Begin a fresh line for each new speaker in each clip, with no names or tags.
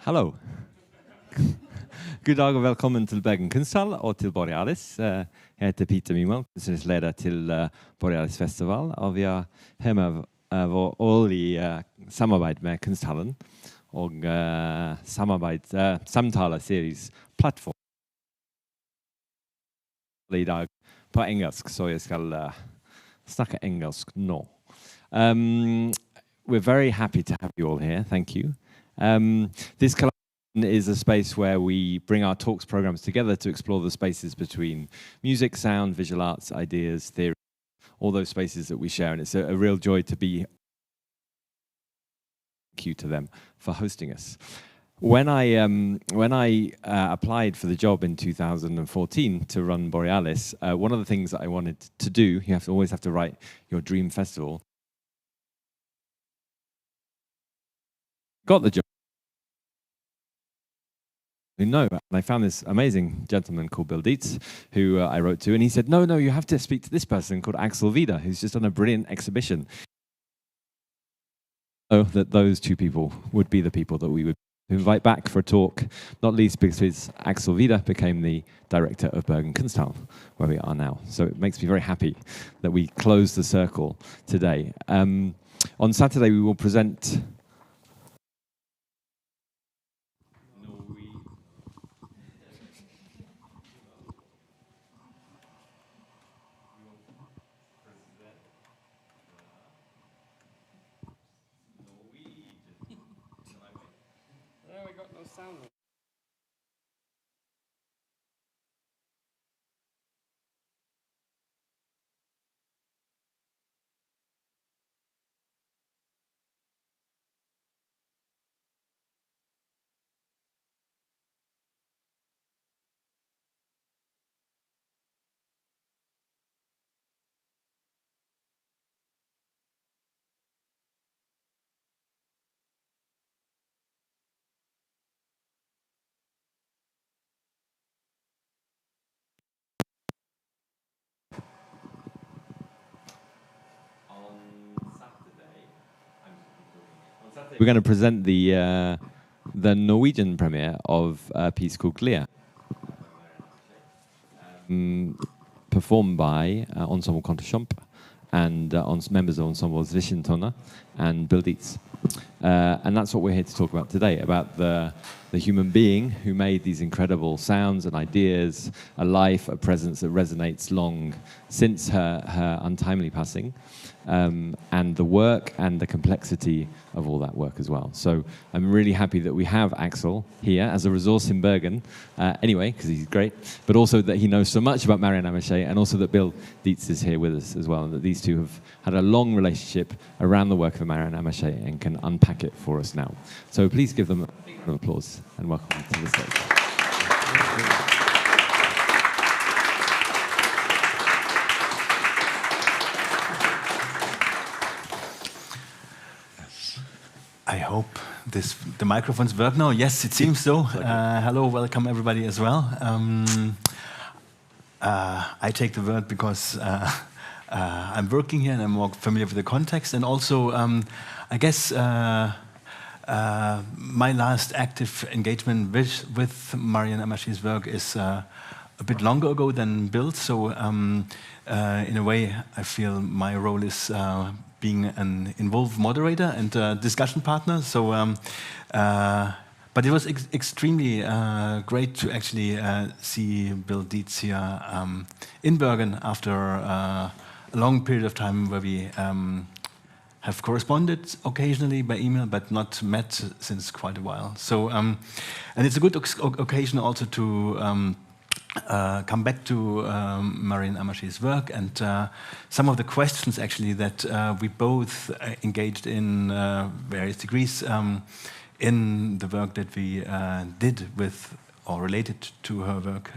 Hallo. God dag og velkommen til Bergen Kunsthall og til Borealis. Jeg heter Peter Mingwell, kunstnerleder til Borealis Festival, og vi har her med vår årlige samarbeid med Kunsthallen og samtale-series Plattform. I dag på engelsk, så jeg skal snakke engelsk nå. We're very happy to have you all here. Thank you. This collaboration is a space where we bring our talks programs together to explore the spaces between music, sound, visual arts, ideas, theory, all those spaces that we share, and it's a real joy to be. Thank you to them for hosting us. When I applied for the job in 2014 to run Borealis, one of the things that I wanted to do, you always have to write your dream festival. Got the job. No, and I found this amazing gentleman called Bill Dietz, who I wrote to, and he said, no, you have to speak to this person called Axel Vida, who's just done a brilliant exhibition. So that those two people would be the people that we would invite back for a talk, not least because Axel Vida became the director of Bergen Kunsthall, where we are now. So it makes me very happy that we close the circle today. On Saturday, we will present we're going to present the Norwegian premiere of a piece called GLIA, performed by Ensemble Contrechamps and members of Ensemble Zwischentöne and Bill Dietz. And that's what we're here to talk about today, about the human being who made these incredible sounds and ideas, a life, a presence that resonates long since her untimely passing, and the work and the complexity of all that work as well. So I'm really happy that we have Axel here as a resource in Bergen, anyway, because he's great, but also that he knows so much about Maryanne Amacher, and also that Bill Dietz is here with us as well, and that these two have had a long relationship around the work of Maryanne Amacher and can unpack it for us now. So please give them a big round of applause and welcome to the stage.
I hope the microphones work now. Yes, it seems so. Hello, welcome everybody as well. I take the word because I'm working here and I'm more familiar with the context, and also I guess my last active engagement with Maryanne Amacher's work is a bit longer ago than Bill's. So in a way, I feel my role is being an involved moderator and discussion partner. So, but it was extremely great to actually see Bill Dietz here in Bergen after a long period of time where we have corresponded occasionally by email, but not met since quite a while. So, and it's a good occasion also to come back to Maryanne Amacher's work and some of the questions actually that we both engaged in various degrees in the work that we did with or related to her work.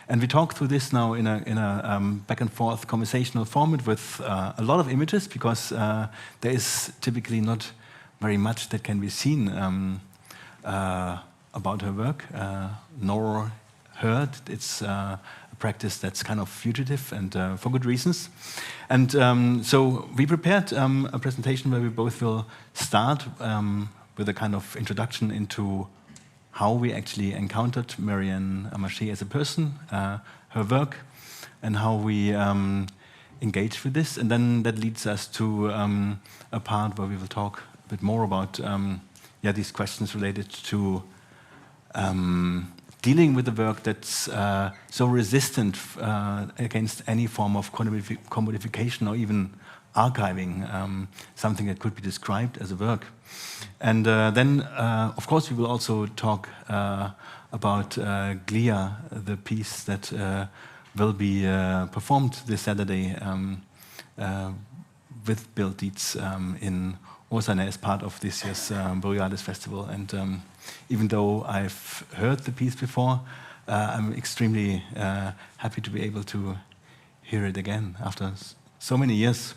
And we talk through this now in a back and forth conversational format with a lot of images, because there is typically not very much that can be seen about her work, nor heard. It's a practice that's kind of fugitive, and for good reasons. And so we prepared a presentation where we both will start with a kind of introduction into how we actually encountered Maryanne Amacher as a person, her work, and how we engage with this. And then that leads us to a part where we will talk a bit more about these questions related to dealing with the work that's so resistant against any form of commodification or even archiving, something that could be described as a work. And then, of course, we will also talk about GLIA, the piece that will be performed this Saturday with Bill Dietz in Osane as part of this year's Borealis Festival. And even though I've heard the piece before, I'm extremely happy to be able to hear it again after so many years.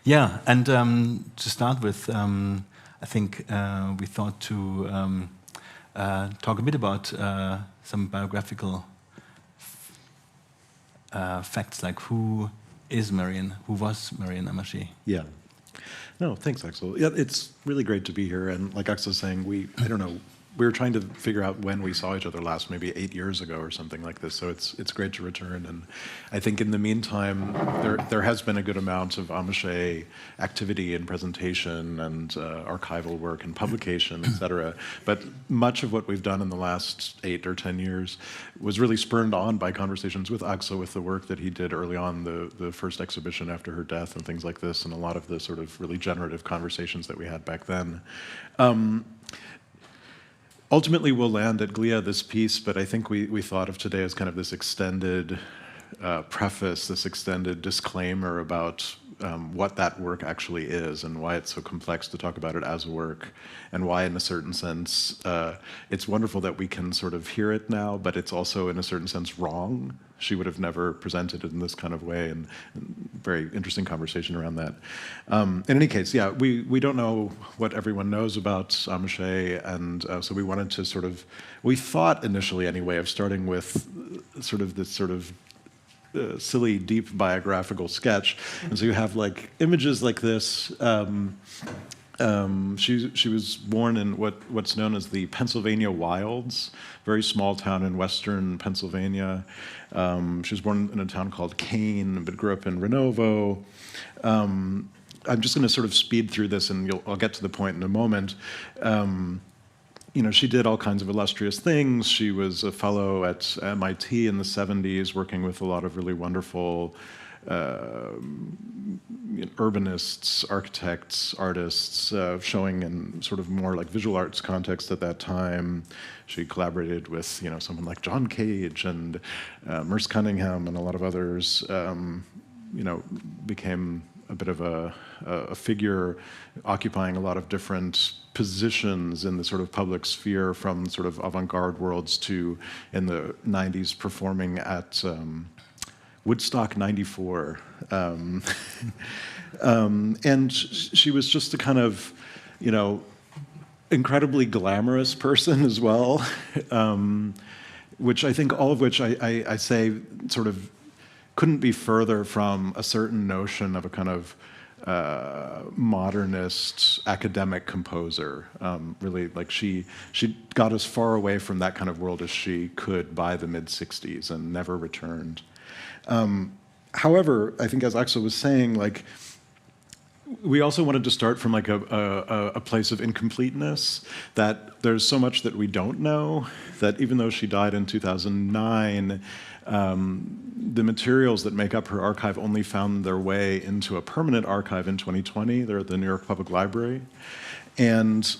Yeah, and to start with, I think we thought to talk a bit about some biographical facts, like who is Maryanne, who was Maryanne Amacher?
Yeah. No, thanks, Axel. Yeah, it's really great to be here. And like Axel was saying, I don't know, we were trying to figure out when we saw each other last, maybe 8 years ago or something like this. So it's great to return. And I think in the meantime, there has been a good amount of Amacher activity and presentation and archival work and publication, et cetera. But much of what we've done in the last 8 or 10 years was really spurred on by conversations with Axel, with the work that he did early on, the first exhibition after her death and things like this, and a lot of the sort of really generative conversations that we had back then. Ultimately, we'll land at GLIA, this piece, but I think we thought of today as kind of this extended preface, this extended disclaimer about what that work actually is and why it's so complex to talk about it as a work, and why, in a certain sense, it's wonderful that we can sort of hear it now, but it's also, in a certain sense, wrong. She would have never presented it in this kind of way, and very interesting conversation around that. In any case, yeah, we don't know what everyone knows about Amacher, and so we wanted to sort of, we thought initially anyway of starting with sort of this sort of silly, deep biographical sketch. And so you have like images like this. She was born in what's known as the Pennsylvania Wilds, very small town in western Pennsylvania. She was born in a town called Kane, but grew up in Renovo. I'm just going to sort of speed through this, and I'll get to the point in a moment. You know, she did all kinds of illustrious things. She was a fellow at MIT in the 70s, working with a lot of really wonderful urbanists, architects, artists, showing in sort of more like visual arts context at that time. She collaborated with, you know, someone like John Cage and Merce Cunningham and a lot of others. You know, became a bit of a figure occupying a lot of different positions in the sort of public sphere, from sort of avant-garde worlds to, in the 90s, performing at Woodstock 94. And she was just a kind of, you know, incredibly glamorous person as well, which I think all of which I say sort of couldn't be further from a certain notion of a kind of modernist academic composer. Really, like she got as far away from that kind of world as she could by the mid-60s and never returned. However, I think, as Axel was saying, like, we also wanted to start from like a place of incompleteness, that there's so much that we don't know, that even though she died in 2009, the materials that make up her archive only found their way into a permanent archive in 2020. They're at the New York Public Library. And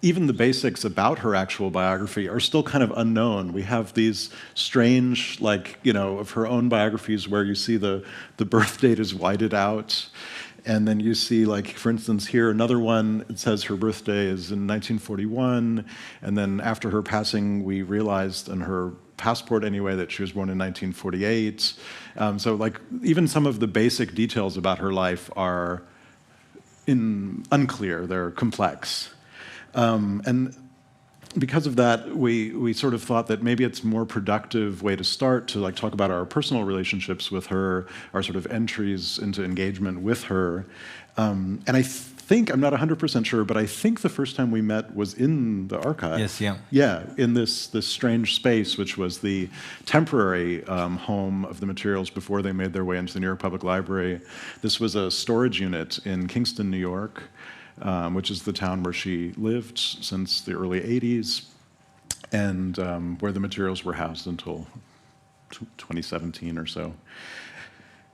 even the basics about her actual biography are still kind of unknown. We have these strange, like, you know, of her own biographies where you see the birth date is whited out. And then you see, like, for instance, here, another one, it says her birthday is in 1941. And then after her passing, we realized in her passport anyway that she was born in 1948. So, like, even some of the basic details about her life are unclear, they're complex. And because of that, we sort of thought that maybe it's a more productive way to start to like talk about our personal relationships with her, our sort of entries into engagement with her. And I think, I'm not 100% sure, but I think the first time we met was in the archive.
Yes, yeah.
Yeah, in this strange space, which was the temporary home of the materials before they made their way into the New York Public Library. This was a storage unit in Kingston, New York, which is the town where she lived since the early 80s, and where the materials were housed until 2017 or so.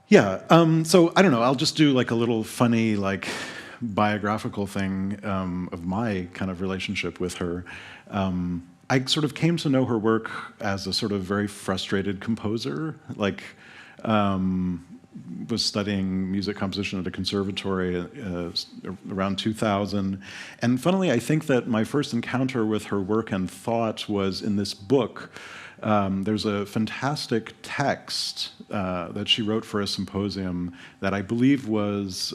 Yeah, so I don't know, I'll just do like a little funny like biographical thing of my kind of relationship with her. I sort of came to know her work as a sort of very frustrated composer, like was studying music composition at a conservatory around 2000. And funnily, I think that my first encounter with her work and thought was in this book. There's a fantastic text that she wrote for a symposium that I believe was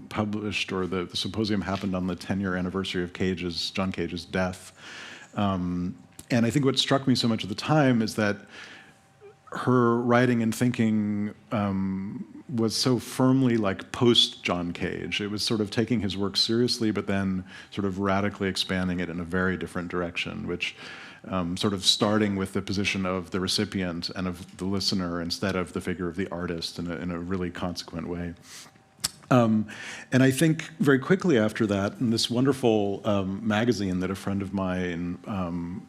published, or the symposium happened on the 10-year anniversary of John Cage's death. And I think what struck me so much at the time is that her writing and thinking was so firmly like post-John Cage. It was sort of taking his work seriously, but then sort of radically expanding it in a very different direction, which sort of starting with the position of the recipient and of the listener instead of the figure of the artist in a really consequent way. And I think very quickly after that, in this wonderful magazine that a friend of mine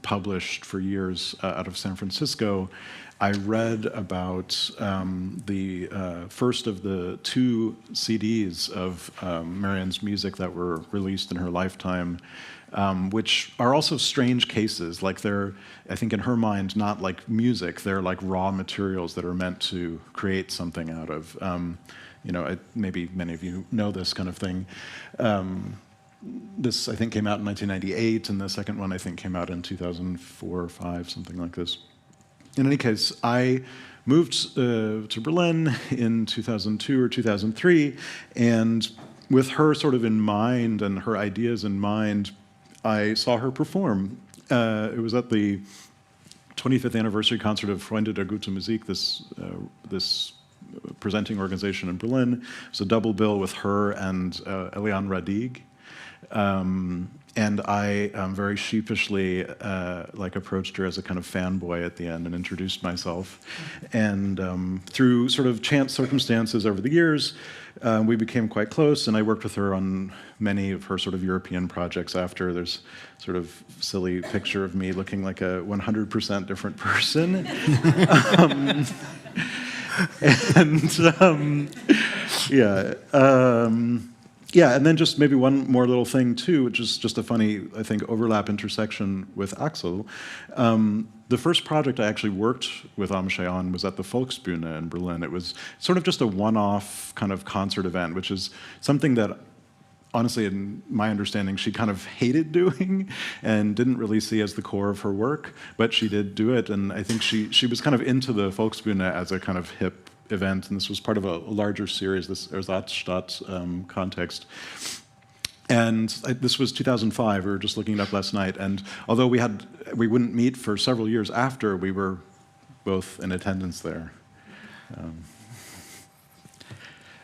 published for years out of San Francisco, I read about the first of the 2 CDs of Maryanne's music that were released in her lifetime, which are also strange cases. Like they're, I think in her mind, not like music, they're like raw materials that are meant to create something out of. You know, maybe many of you know this kind of thing. This, I think, came out in 1998, and the second one, I think, came out in 2004 or 5, something like this. In any case, I moved to Berlin in 2002 or 2003, and with her sort of in mind and her ideas in mind, I saw her perform. It was at the 25th anniversary concert of Freunde der Gute Musik, this presenting organization in Berlin. It was a double bill with her and Eliane Radig. And I very sheepishly approached her as a kind of fanboy at the end and introduced myself. And through sort of chance circumstances over the years, we became quite close, and I worked with her on many of her sort of European projects after. There's sort of silly picture of me looking like a 100% different person. Yeah, and then just maybe one more little thing too, which is just a funny, I think, overlap intersection with Axel. The first project I actually worked with Amacher on was at the Volksbühne in Berlin. It was sort of just a one-off kind of concert event, which is something that, honestly, in my understanding, she kind of hated doing and didn't really see as the core of her work, but she did do it, and I think she was kind of into the Volksbühne as a kind of hip event, and this was part of a larger series, this Ersatzstadt context. And this was 2005, we were just looking it up last night, and although we wouldn't meet for several years after, we were both in attendance there.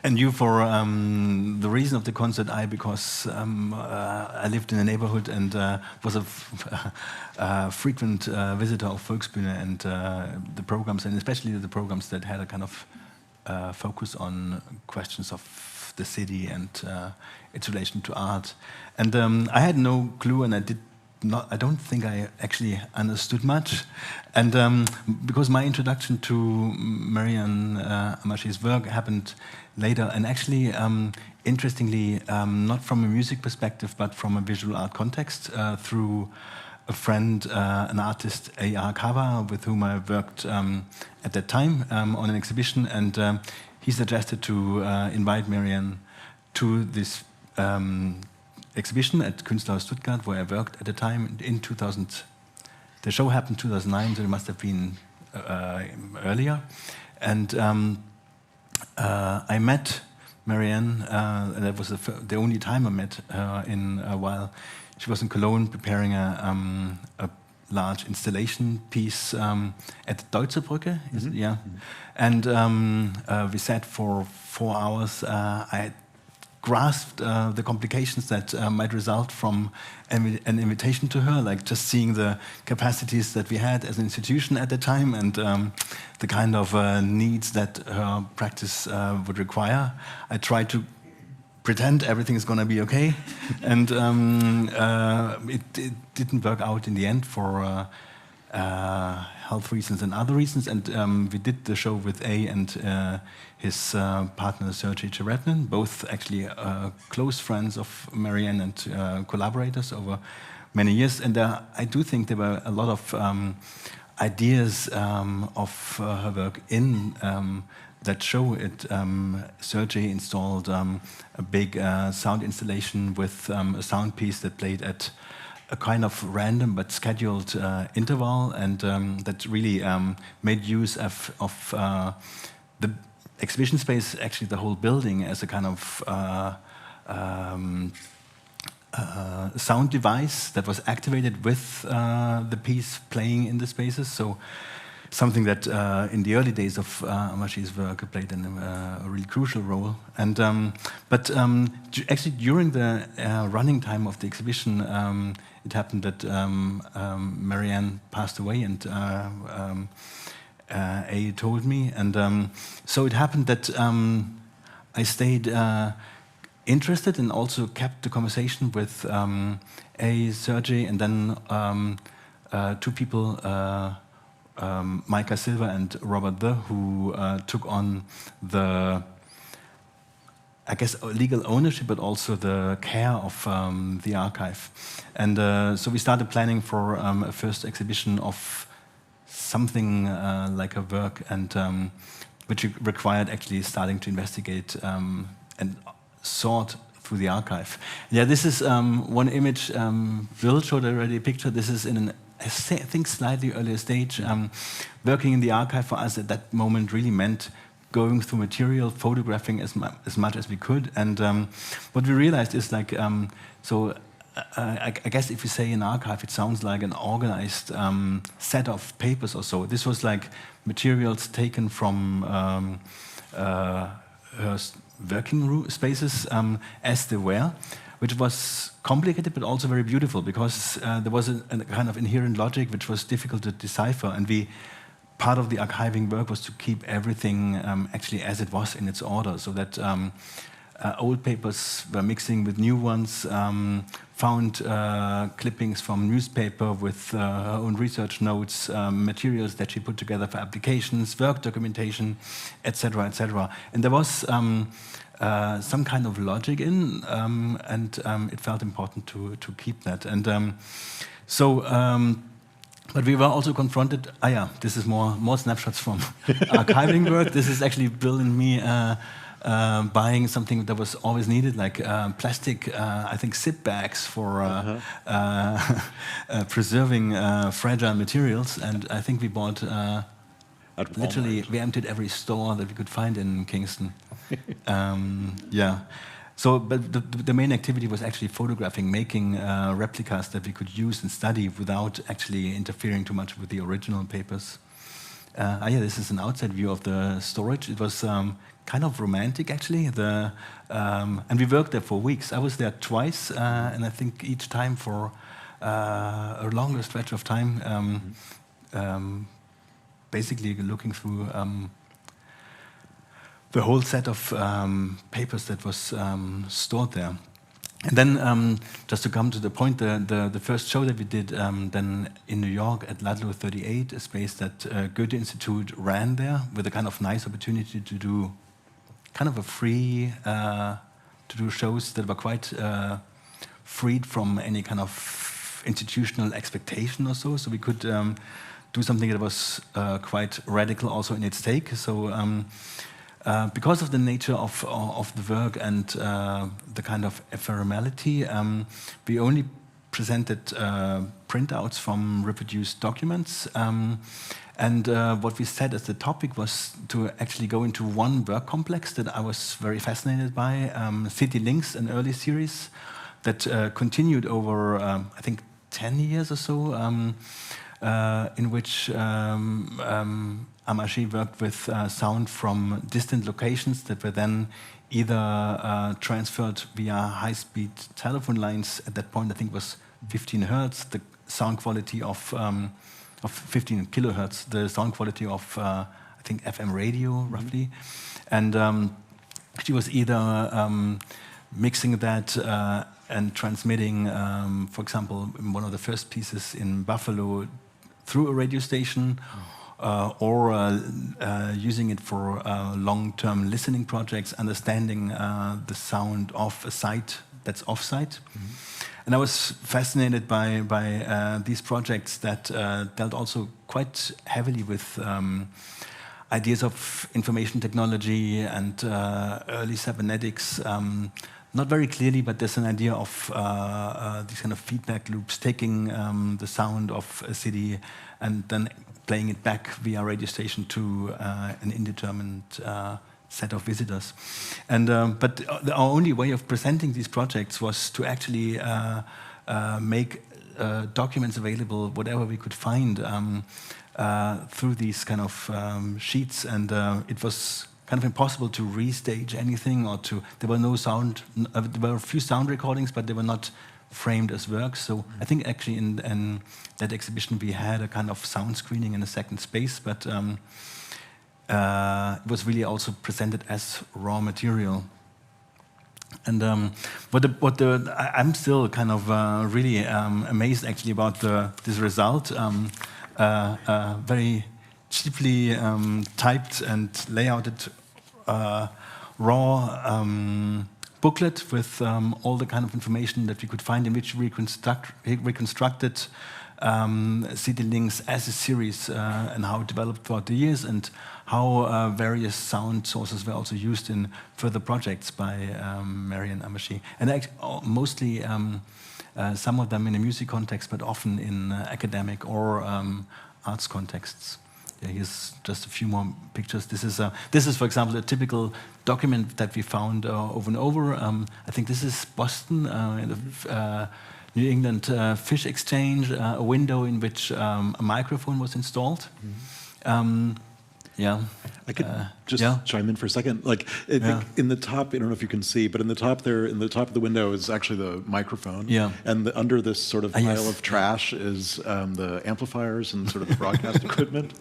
And you, for the reason of the concert, because I lived in a neighborhood and was a frequent visitor of Volksbühne and the programs, and especially the programs that had a kind of focus on questions of the city and its relation to art. And I had no clue, and I don't think I actually understood much. And because my introduction to Maryanne Amacher's work happened later, and actually, interestingly, not from a music perspective, but from a visual art context, through a friend, an artist, A.R. Kava, with whom I worked at that time on an exhibition, and he suggested to invite Maryanne to this exhibition at Kunsthall Stuttgart, where I worked at the time in 2000. The show happened in 2009, so it must have been earlier. And I met Maryanne. That was the only time I met her in a while. She was in Cologne preparing a large installation piece at the Deutsche Brücke.
Mm-hmm.
Yeah. And we sat for 4 hours. I grasped the complications that might result from an invitation to her, like just seeing the capacities that we had as an institution at the time and the kind of needs that her practice would require. I tried to pretend everything is going to be okay, and it didn't work out in the end for health reasons and other reasons. And we did the show with A and his partner Sergei Cheretnin, both actually close friends of Maryanne and collaborators over many years. And I do think there were a lot of ideas of her work in that show. Sergei installed a big sound installation with a sound piece that played at a kind of random but scheduled interval, and that really made use of the exhibition space, actually the whole building, as a kind of sound device that was activated with the piece playing in the spaces. So something that in the early days of Amacher's work played a really crucial role. And actually during the running time of the exhibition, it happened that Maryanne passed away, and A told me, and so it happened that I stayed interested and also kept the conversation with A, Sergei, and then two people, Micah Silva and Robert The, who took on the, I guess, legal ownership, but also the care of the archive. And so we started planning for a first exhibition of something like a work, and which required actually starting to investigate and sort through the archive. Yeah, this is one image. Bill showed already a picture. This is in an, I think, slightly earlier stage. Working in the archive for us at that moment really meant going through material, photographing as much as we could. And what we realized is like, I guess if you say an archive, it sounds like an organized set of papers or so. This was like materials taken from her working spaces as they were, which was complicated but also very beautiful, because there was a kind of inherent logic which was difficult to decipher. And part of the archiving work was to keep everything actually as it was in its order, so that old papers were mixing with new ones, found clippings from newspaper with her own research notes, materials that she put together for applications, work documentation, etc., etc. And there was some kind of logic in, and it felt important to keep that. And but we were also confronted. This is more snapshots from archiving work. This is actually Bill and me buying something that was always needed, like plastic, I think, zip bags for preserving fragile materials. And I think we bought, literally, we emptied every store that we could find in Kingston. Yeah. So, but the main activity was actually photographing, making replicas that we could use and study without actually interfering too much with the original papers. This is an outside view of the storage. It was kind of romantic, actually. And we worked there for weeks. I was there twice, and I think each time for a longer stretch of time, basically looking through the whole set of papers that was stored there. And then, just to come to the point, the first show that we did then in New York at Ludlow 38, a space that Goethe Institute ran there, with a kind of nice opportunity to do kind of a free, to do shows that were quite freed from any kind of institutional expectation or so. So we could do something that was quite radical also in its take. So because of the nature of the work and the kind of ephemerality, we only presented printouts from reproduced documents. And what we said as the topic was to actually go into one work complex that I was very fascinated by, City Links, an early series that continued over, I think, 10 years or so, in which Amacher worked with sound from distant locations that were then either transferred via high-speed telephone lines. At that point, I think it was 15 hertz, the sound quality of 15 kilohertz, the sound quality of I think FM radio roughly, and she was either mixing that and transmitting, for example, in one of the first pieces in Buffalo through a radio station, or using it for long-term listening projects, understanding the sound of a site that's off-site. And I was fascinated by these projects that dealt also quite heavily with ideas of information technology and early cybernetics. Not very clearly, but there's an idea of these kind of feedback loops, taking the sound of a city and then playing it back via radio station to an indeterminate set of visitors. And but our only way of presenting these projects was to actually make documents available, whatever we could find, through these kind of sheets, and it was kind of impossible to restage anything, or to, there were no sound, there were a few sound recordings, but they were not framed as works. So I think actually in that exhibition we had a kind of sound screening in a second space, but it was really also presented as raw material. And I'm still kind of really amazed actually about this result. Very cheaply typed and layouted raw booklet with all the kind of information that we could find, in which we reconstructed CD links as a series and how it developed throughout the years, and how various sound sources were also used in further projects by Maryanne Amacher. And mostly some of them in a music context, but often in academic or arts contexts. Yeah, here's just a few more pictures. This is, for example, a typical document that we found over and over. I think this is Boston, in the New England Fish Exchange, a window in which a microphone was installed. Yeah.
I could just chime in for a second. Like, I think in the top, I don't know if you can see, but in the top there, in the top of the window is actually the microphone.
Yeah.
And under this sort of pile of trash is the amplifiers and sort of the broadcast equipment.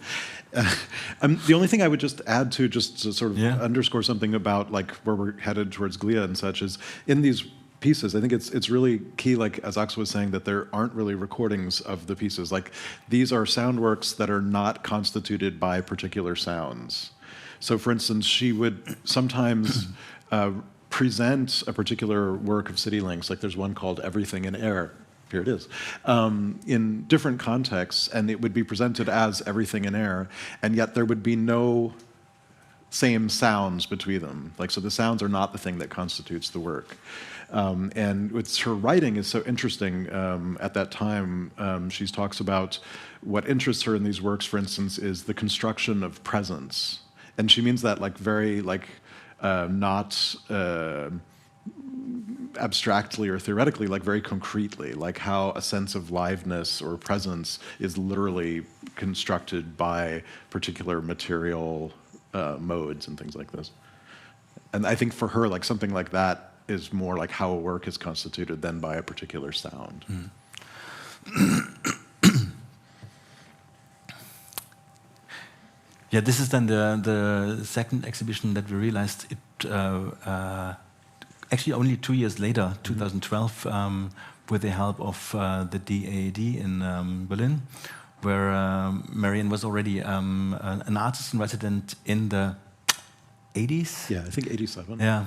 The only thing I would just add to, just to sort of underscore something about like where we're headed towards GLIA and such, is in these pieces, I think it's really key, like as Axel was saying, that there aren't really recordings of the pieces. Like, these are sound works that are not constituted by particular sounds. So for instance, she would sometimes present a particular work of City Links, like there's one called Everything in Air, here it is, in different contexts, and it would be presented as Everything in Air, and yet there would be no same sounds between them. Like, so the sounds are not the thing that constitutes the work. And it's, her writing is so interesting. At that time, she talks about what interests her in these works, for instance, is the construction of presence. And she means that like very, like, not abstractly or theoretically, like very concretely, like how a sense of liveness or presence is literally constructed by particular material modes and things like this. And I think for her, like something like that is more like how a work is constituted than by a particular sound.
Yeah, this is then the second exhibition that we realized it actually only 2 years later, 2012, with the help of the DAAD in Berlin, where Maryanne was already an artist in resident in the 80s.
Yeah, I think 87.
Yeah.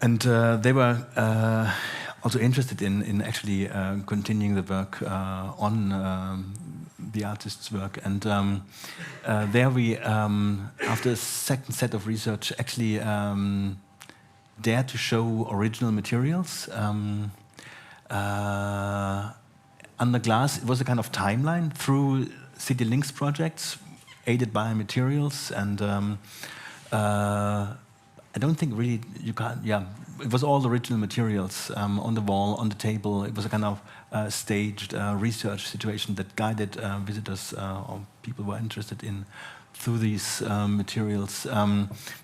And they were also interested in actually continuing the work on the artist's work. And there we, after a second set of research, actually dared to show original materials. Under glass, it was a kind of timeline through City Links projects, aided by materials, and I don't think really you can't. Yeah, it was all original materials on the wall, on the table. It was a kind of staged research situation that guided visitors or people who were interested in through these materials.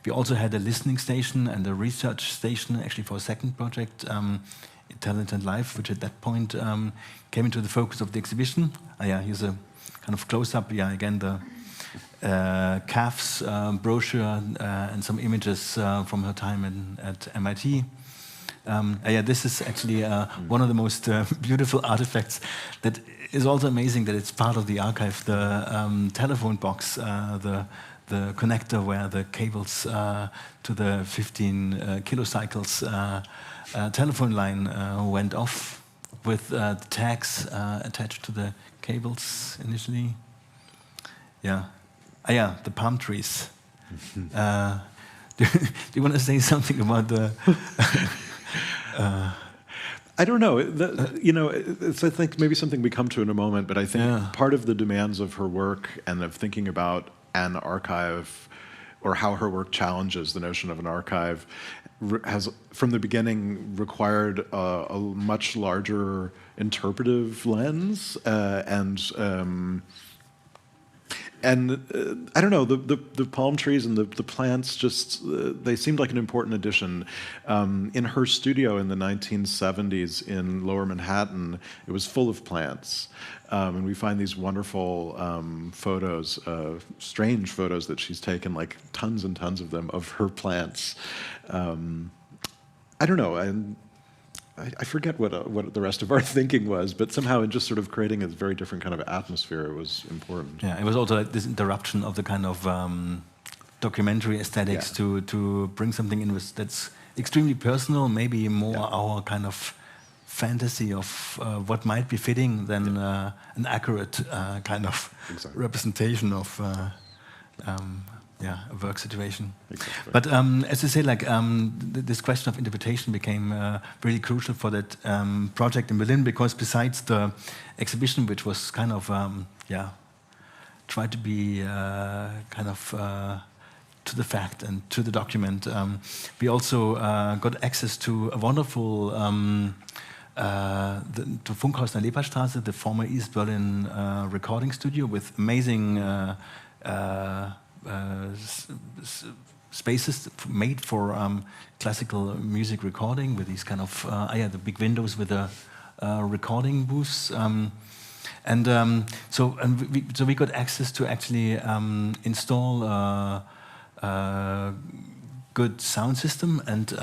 We also had a listening station and a research station, actually for a second project, Talent and Life, which at that point came into the focus of the exhibition. Here's a kind of close-up. Again, the CAF's brochure and some images from her time at MIT. This is actually one of the most beautiful artifacts that is also amazing that it's part of the archive. The telephone box, the connector where the cables to the 15 kilocycles telephone line went off with the tags attached to the cables initially. The palm trees. Do you want to say something about the...
I don't know. It's, I think, maybe something we come to in a moment, but I think part of the demands of her work and of thinking about an archive or how her work challenges the notion of an archive has, from the beginning, required a much larger interpretive lens and I don't know, the palm trees and the plants just, they seemed like an important addition. In her studio in the 1970s in Lower Manhattan, it was full of plants. And we find these wonderful photos, strange photos that she's taken, like tons and tons of them, of her plants. I don't know, I forget what the rest of our thinking was, but somehow in just sort of creating a very different kind of atmosphere, it was important.
It was also like this interruption of the kind of documentary aesthetics to bring something in that's extremely personal, maybe more our kind of fantasy of what might be fitting than an accurate kind of representation of a work situation. Exactly. But as I say, like this question of interpretation became really crucial for that project in Berlin, because besides the exhibition, which was kind of tried to be kind of to the fact and to the document, we also got access to a wonderful the Funkhaus in der Leperstraße, the former East Berlin recording studio with amazing spaces made for classical music recording, with these kind of the big windows with the recording booths, so we got access to actually install a good sound system and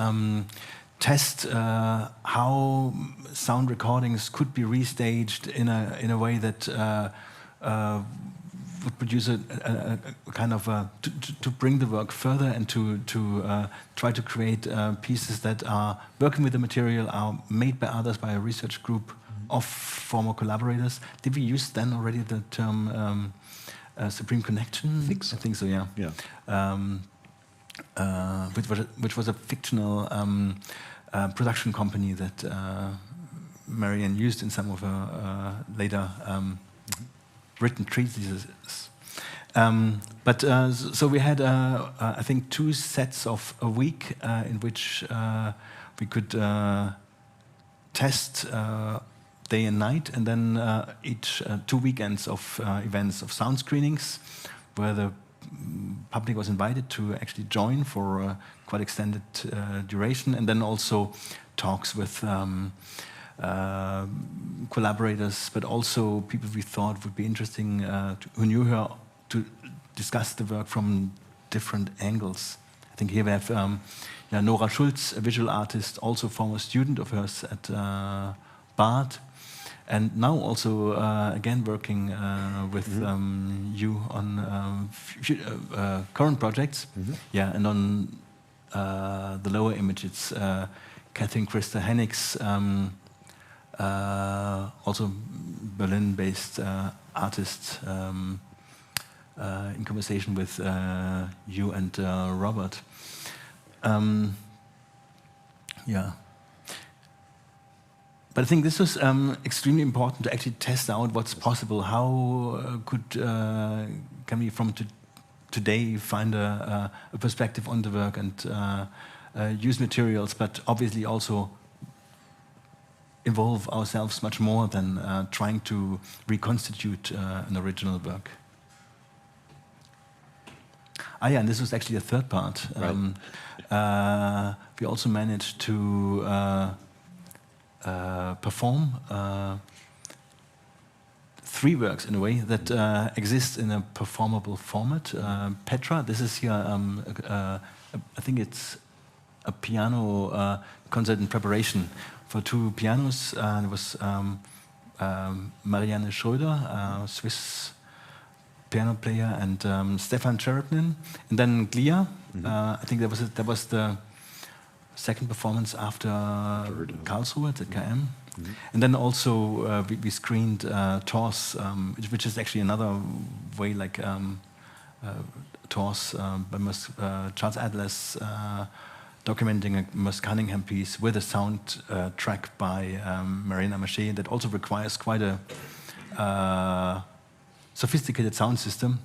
test how sound recordings could be restaged in a way that would produce a kind of to bring the work further and to try to create pieces that are working with the material, are made by others, by a research group of former collaborators. Did we use then already the term Supreme Connection?
I think so.
I think so, yeah. Which was a fictional production company that Maryanne used in some of her later written treatises. So we had, I think, 2 sets of a week in which we could test day and night, and then each 2 weekends of events of sound screenings, where the public was invited to actually join for a quite extended duration, and then also talks with collaborators, but also people we thought would be interesting, who knew her, to discuss the work from different angles. I think here we have Nora Schulz, a visual artist, also former student of hers at Bad, and now also again working with you on current projects. And on the lower image, it's Catherine Christa Hennigs, also Berlin-based artist, in conversation with you and Robert. But I think this was extremely important to actually test out what's possible. How can we from today find a perspective on the work and use materials, but obviously also involve ourselves much more than trying to reconstitute an original work. yeah, and this was actually the third part. We also managed to perform 3 works in a way that exist in a performable format. Petra, this is here, I think it's a piano concert in preparation for 2 pianos. It was Marianne Schröder, Swiss piano player, and Stefan Cherepnin. And then GLIA, I think that was the second performance after Karlsruhe at KM. And then also we screened tours, which is actually another way, like tours by Charles Adler's documenting a Merce Cunningham piece with a sound track by Maryanne Amacher that also requires quite a sophisticated sound system.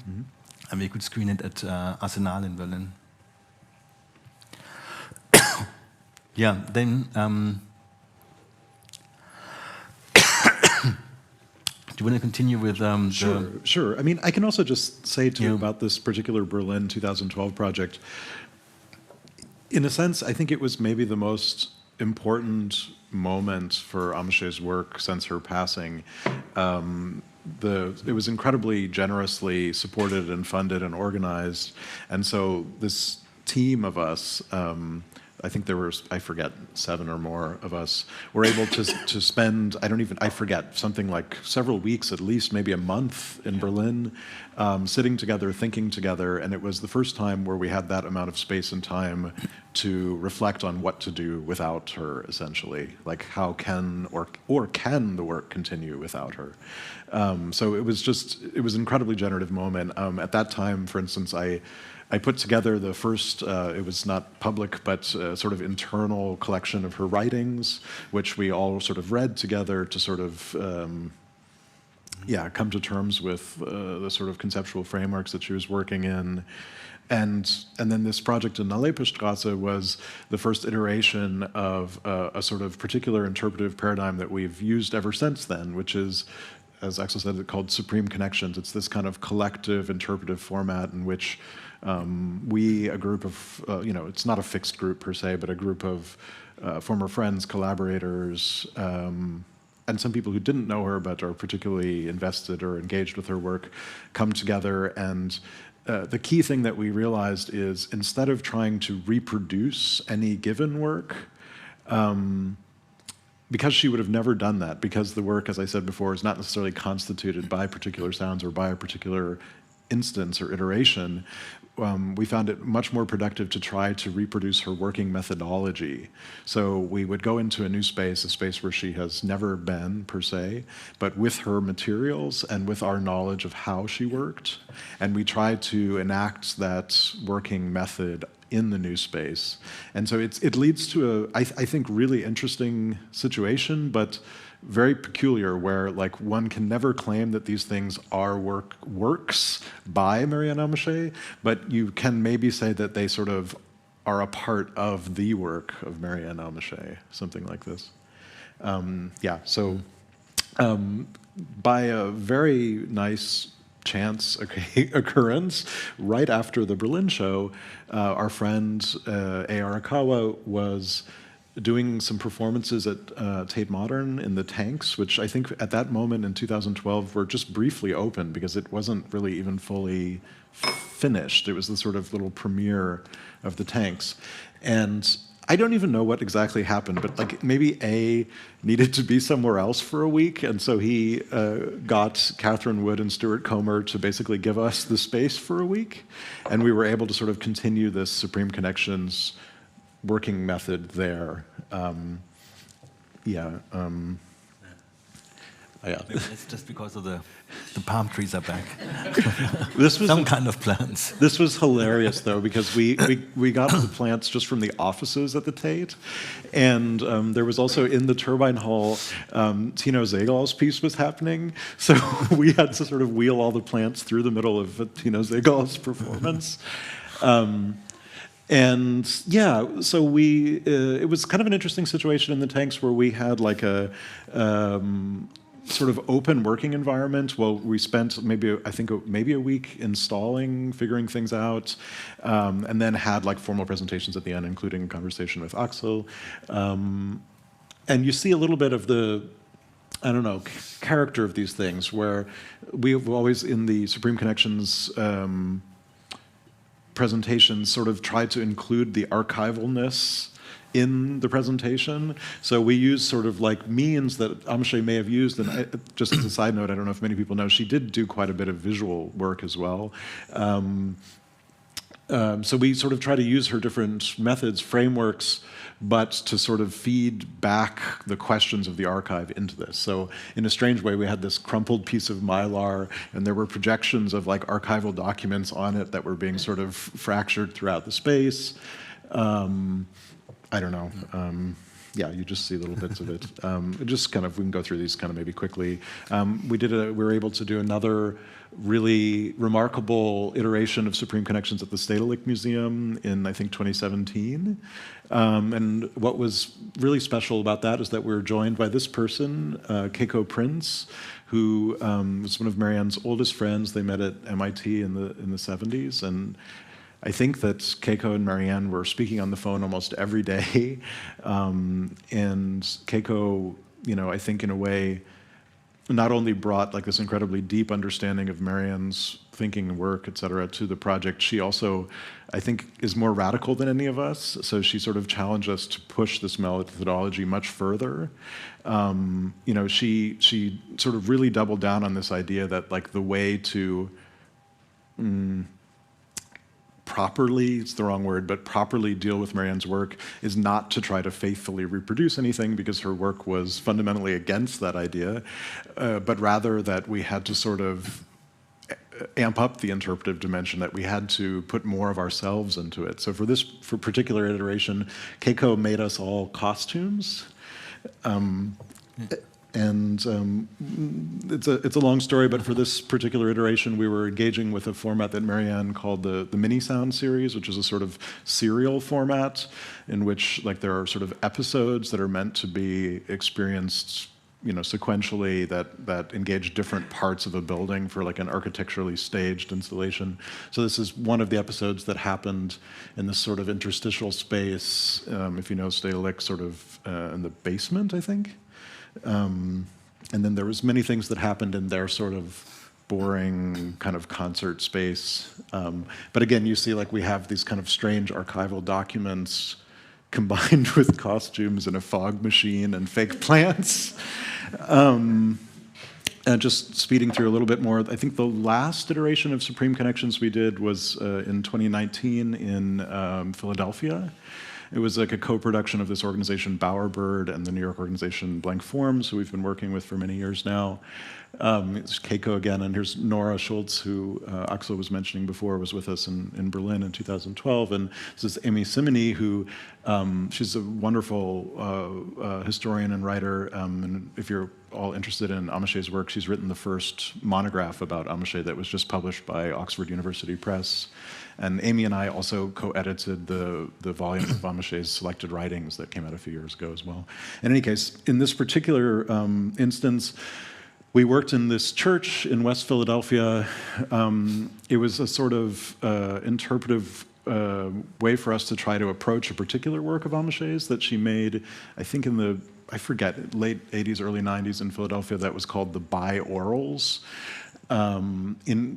And we could screen it at Arsenal in Berlin. Yeah, then do you want to continue with
Sure. I mean, I can also just say to you about this particular Berlin 2012 project. In a sense, I think it was maybe the most important moment for Amacher's work since her passing. It was incredibly generously supported and funded and organized, and so this team of us, I think there were, I forget, 7 or more of us, were able to spend, I forget, something like several weeks, at least maybe a month in Berlin, sitting together, thinking together, and it was the first time where we had that amount of space and time to reflect on what to do without her, essentially. Like how can, or can the work continue without her? So it was an incredibly generative moment. At that time, for instance, I put together the first, it was not public, but sort of internal collection of her writings, which we all sort of read together to sort of, come to terms with the sort of conceptual frameworks that she was working in. And then this project in Nalepestrasse was the first iteration of a sort of particular interpretive paradigm that we've used ever since then, which is, as Axel said, it's called Supreme Connections. It's this kind of collective interpretive format in which we, a group of, it's not a fixed group per se, but a group of former friends, collaborators, and some people who didn't know her but are particularly invested or engaged with her work, come together. And the key thing that we realized is instead of trying to reproduce any given work, because she would have never done that, because the work, as I said before, is not necessarily constituted by particular sounds or by a particular instance or iteration, we found it much more productive to try to reproduce her working methodology. So we would go into a new space, a space where she has never been, per se, but with her materials and with our knowledge of how she worked. And we tried to enact that working method in the new space. And so it leads to I think, really interesting situation, but very peculiar, where like one can never claim that these things are works by Maryanne Amacher, but you can maybe say that they sort of are a part of the work of Maryanne Amacher, something like this. By a very nice chance occurrence, right after the Berlin show, our friend A.R. Akawa was doing some performances at Tate Modern in the tanks, which I think at that moment in 2012 were just briefly open because it wasn't really even fully finished. It was the sort of little premiere of the tanks. And I don't even know what exactly happened, but like maybe A needed to be somewhere else for a week, and so he got Catherine Wood and Stuart Comer to basically give us the space for a week, and we were able to sort of continue this Supreme Connections working method there.
It's just because of the palm trees are back.
This was
some kind of plants.
This was hilarious though, because we got the plants just from the offices at the Tate, and there was also in the Turbine Hall, Tino Segal's piece was happening, so we had to sort of wheel all the plants through the middle of Tino Segal's performance. And yeah, so it was kind of an interesting situation in the tanks where we had like sort of open working environment. Well, we spent maybe a week installing, figuring things out, and then had like formal presentations at the end, including a conversation with Axel. And you see a little bit of the, I don't know, character of these things, where we've always in the Supreme Connections presentations sort of tried to include the archivalness in the presentation. So we use sort of like means that Amacher may have used, and just as a side note, I don't know if many people know, she did do quite a bit of visual work as well. So we sort of try to use her different methods, frameworks, but to sort of feed back the questions of the archive into this. So in a strange way, we had this crumpled piece of Mylar, and there were projections of like archival documents on it that were being sort of fractured throughout the space. I don't know. Yeah, you just see little bits of it. Just kind of, we can go through these kind of maybe quickly. We were able to do another really remarkable iteration of Supreme Connections at the Stedelijk Museum in, I think, 2017. And what was really special about that is that we were joined by this person, Keiko Prince, who was one of Maryanne's oldest friends. They met at MIT in the 70s, and I think that Keiko and Maryanne were speaking on the phone almost every day. And Keiko, I think in a way, not only brought like this incredibly deep understanding of Maryanne's thinking and work, et cetera, to the project, she also, I think, is more radical than any of us. So she sort of challenged us to push this methodology much further. She sort of really doubled down on this idea that like the way to properly, it's the wrong word, but properly deal with Maryanne's work is not to try to faithfully reproduce anything, because her work was fundamentally against that idea, but rather that we had to sort of amp up the interpretive dimension, that we had to put more of ourselves into it. So for particular iteration, Keiko made us all costumes. And it's a long story, but for this particular iteration, we were engaging with a format that Maryanne called the mini sound series, which is a sort of serial format in which like there are sort of episodes that are meant to be experienced, sequentially, that engage different parts of a building for like an architecturally staged installation. So this is one of the episodes that happened in this sort of interstitial space, if you know Stedelijk, sort of in the basement, I think. And then there was many things that happened in their sort of boring kind of concert space. But again, you see like we have these kind of strange archival documents combined with costumes and a fog machine and fake plants. And just speeding through a little bit more, I think the last iteration of Supreme Connections we did was in 2019 in Philadelphia. It was like a co-production of this organization Bowerbird and the New York organization Blank Forms, who we've been working with for many years now. It's Keiko again, and here's Nora Schultz, who Axel was mentioning before, was with us in Berlin in 2012. And this is Amy Simony, who she's a wonderful historian and writer. And if you're all interested in Amacher's work, she's written the first monograph about Amacher that was just published by Oxford University Press. And Amy and I also co-edited the volume of Amacher's selected writings that came out a few years ago as well. In any case, in this particular instance, we worked in this church in West Philadelphia. It was a sort of interpretive way for us to try to approach a particular work of Amacher's that she made, I think in the, I forget, late 80s, early 90s in Philadelphia, that was called the Bi-Orals.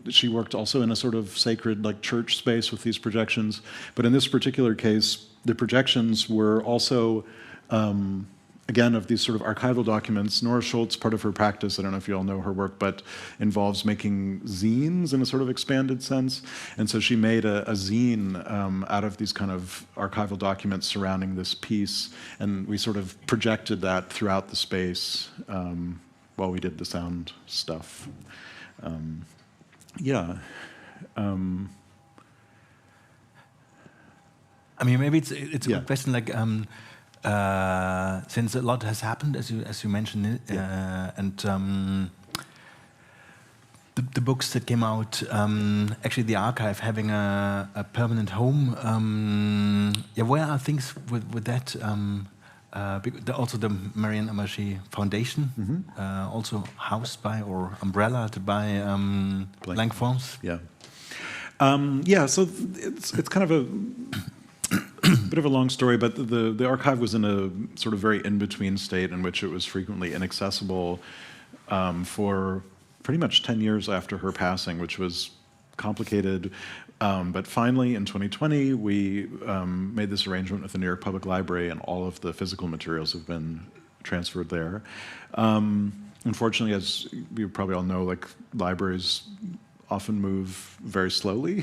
She worked also in a sort of sacred like church space with these projections. But in this particular case, the projections were also, again, of these sort of archival documents. Nora Schultz, part of her practice, I don't know if you all know her work, but involves making zines in a sort of expanded sense. And so she made a zine out of these kind of archival documents surrounding this piece. And we sort of projected that throughout the space while we did the sound stuff. Yeah.
I mean, maybe it's a good question. Like, since a lot has happened, as you mentioned, and the books that came out, actually the archive having a permanent home. Where are things with that Also the Maryanne Amacher Foundation, also housed by or umbrellaed by Blank Forms.
Yeah. So it's kind of a bit of a long story, but the archive was in a sort of very in-between state in which it was frequently inaccessible for pretty much 10 years after her passing, which was complicated. But finally, in 2020, we made this arrangement with the New York Public Library, and all of the physical materials have been transferred there. Unfortunately, as you probably all know, like libraries often move very slowly.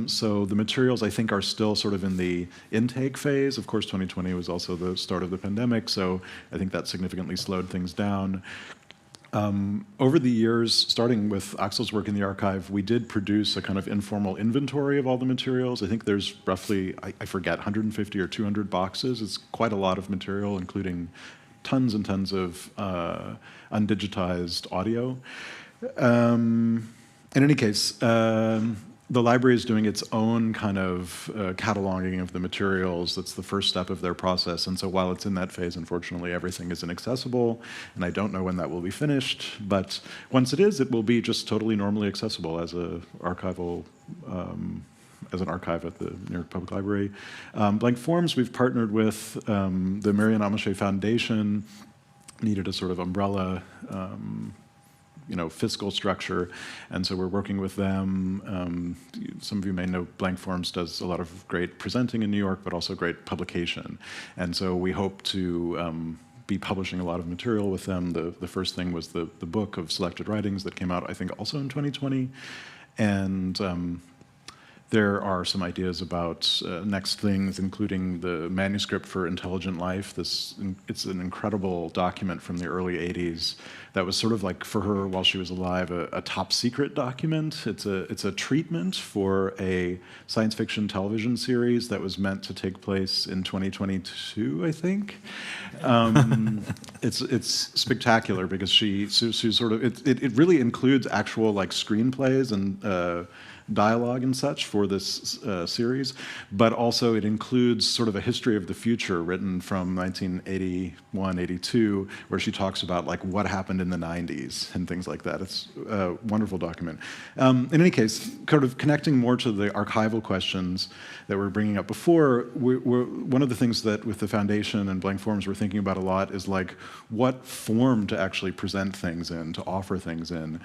So the materials, I think, are still sort of in the intake phase. Of course, 2020 was also the start of the pandemic, so I think that significantly slowed things down. Over the years, starting with Axel's work in the archive, we did produce a kind of informal inventory of all the materials. I think there's roughly, I forget, 150 or 200 boxes. It's quite a lot of material, including tons and tons of undigitized audio. In any case, the library is doing its own kind of cataloging of the materials. That's the first step of their process. And so while it's in that phase, unfortunately, everything is inaccessible. And I don't know when that will be finished. But once it is, it will be just totally normally accessible as a archival, as an archive at the New York Public Library. Blank Forms, we've partnered with the Maryanne Amacher Foundation, needed a sort of umbrella fiscal structure, and so we're working with them. Some of you may know Blank Forms does a lot of great presenting in New York, but also great publication. And so we hope to be publishing a lot of material with them. The first thing was the book of selected writings that came out, I think, also in 2020. And there are some ideas about next things, including the manuscript for Intelligent Life. It's an incredible document from the early 80s that was sort of like, for her while she was alive, a top secret document. It's a treatment for a science fiction television series that was meant to take place in 2022, I think. It's spectacular because she sort of, it really includes actual like screenplays and dialogue and such for this series, but also it includes sort of a history of the future written from 1981, 82, where she talks about like what happened in the 90s and things like that. It's a wonderful document. In any case, kind of connecting more to the archival questions that we're bringing up before, one of the things that with the foundation and Blank Forms we're thinking about a lot is like what form to actually present things in, to offer things in,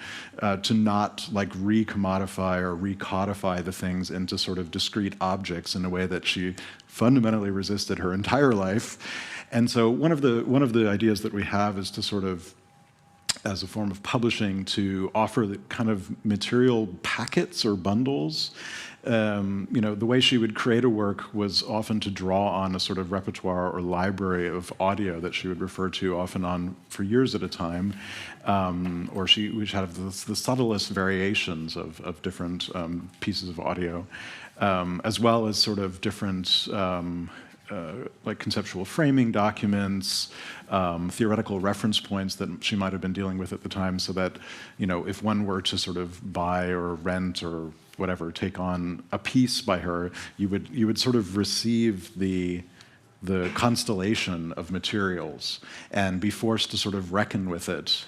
to not like re-commodify or recodify the things into sort of discrete objects in a way that she fundamentally resisted her entire life. And so one of the ideas that we have is to sort of, as a form of publishing, to offer the kind of material packets or bundles. The way she would create a work was often to draw on a sort of repertoire or library of audio that she would refer to often on for years at a time, or she would have the subtlest variations of different pieces of audio, as well as sort of different like conceptual framing documents, theoretical reference points that she might have been dealing with at the time, so that if one were to sort of buy or rent or whatever, take on a piece by her, you would sort of receive the constellation of materials and be forced to sort of reckon with it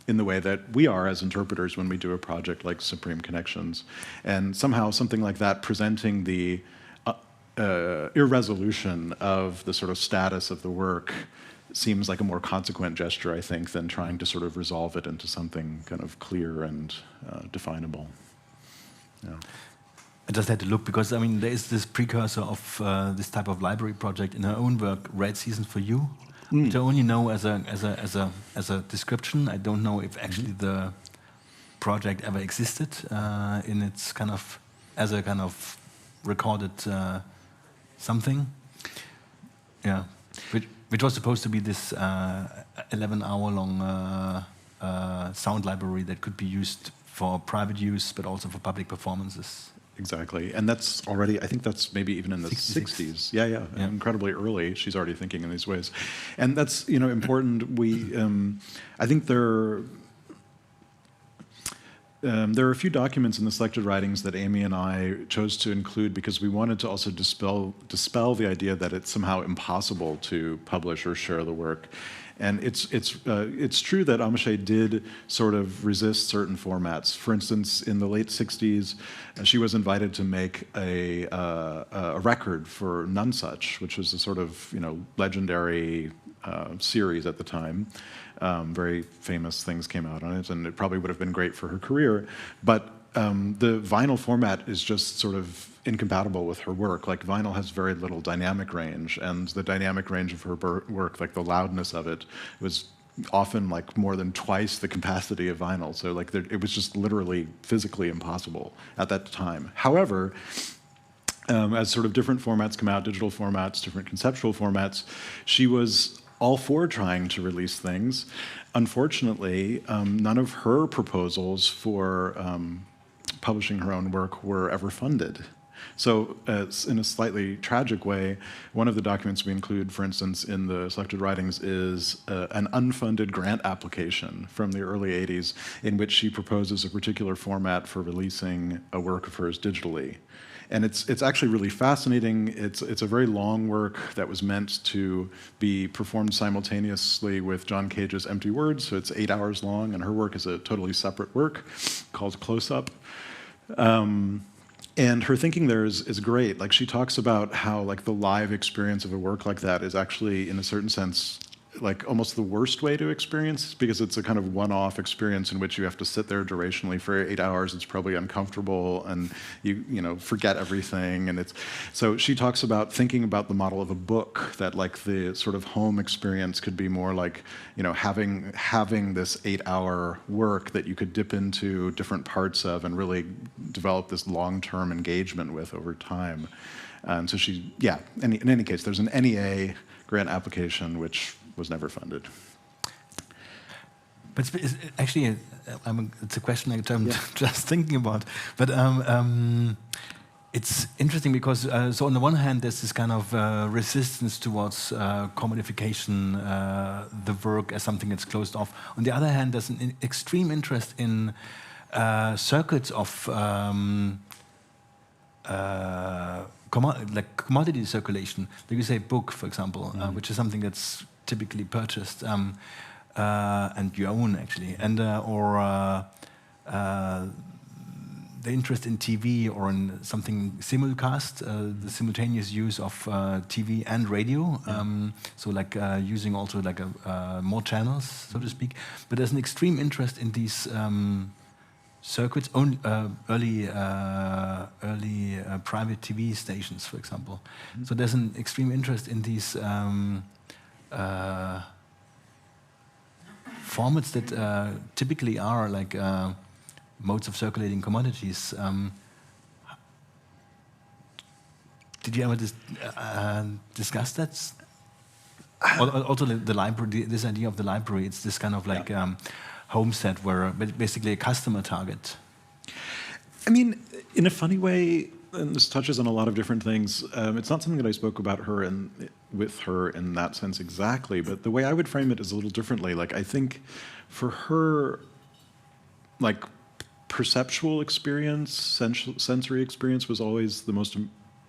in the way that we are as interpreters when we do a project like Supreme Connections. And somehow something like that, presenting the irresolution of the sort of status of the work, seems like a more consequent gesture, I think, than trying to sort of resolve it into something kind of clear and definable. Yeah.
I just had to look because there is this precursor of this type of library project in her own work, Red Season for You, which I only know as a description. I don't know if actually the project ever existed in its kind of as a kind of recorded something. Yeah, which was supposed to be this 11-hour-long sound library that could be used for private use, but also for public performances.
Exactly, and that's already, I think that's maybe even in the 60s. Yeah, incredibly early. She's already thinking in these ways. And that's, important. I think there are a few documents in the selected writings that Amy and I chose to include because we wanted to also dispel the idea that it's somehow impossible to publish or share the work. And it's true that Amacher did sort of resist certain formats. For instance, in the late 60s, she was invited to make a record for Nonesuch, which was a sort of legendary series at the time. Very famous things came out on it, and it probably would have been great for her career. But the vinyl format is just sort of incompatible with her work. Like, vinyl has very little dynamic range, and the dynamic range of her work, like the loudness of it, was often like more than twice the capacity of vinyl. So like it was just literally physically impossible at that time. However, as sort of different formats come out, digital formats, different conceptual formats, she was all for trying to release things. Unfortunately, none of her proposals for publishing her own work were ever funded. So in a slightly tragic way, one of the documents we include, for instance, in the selected writings is an unfunded grant application from the early 80s in which she proposes a particular format for releasing a work of hers digitally. And it's actually really fascinating. It's a very long work that was meant to be performed simultaneously with John Cage's Empty Words, so it's 8 hours long, and her work is a totally separate work called Close Up. And her thinking there is great. Like, she talks about how like the live experience of a work like that is actually, in a certain sense, like almost the worst way to experience, because it's a kind of one-off experience in which you have to sit there durationally for 8 hours. It's probably uncomfortable, and you forget everything. And so she talks about thinking about the model of a book, that like the sort of home experience could be more like having this 8-hour work that you could dip into different parts of and really develop this long-term engagement with over time. And so in any case, there's an NEA grant application which was never funded.
But it's actually, it's a question I'm just thinking about. But it's interesting because, so on the one hand, there's this kind of resistance towards commodification, the work as something that's closed off. On the other hand, there's an extreme interest in circuits of commodity circulation. Like you say, book, for example, which is something that's typically purchased and you own, actually, and or the interest in TV or in something simulcast, the simultaneous use of TV and radio, so like using also like more channels, so to speak. But there's an extreme interest in these circuits, early private TV stations, for example. So there's an extreme interest in these formats that typically are like modes of circulating commodities. Did you ever discuss that? Also, the library, this idea of the library, it's this kind of like homestead where basically a customer target.
I mean, in a funny way, and this touches on a lot of different things. It's not something that I spoke about with her in that sense exactly, but the way I would frame it is a little differently. Like, I think for her, like, perceptual experience, sensory experience was always the most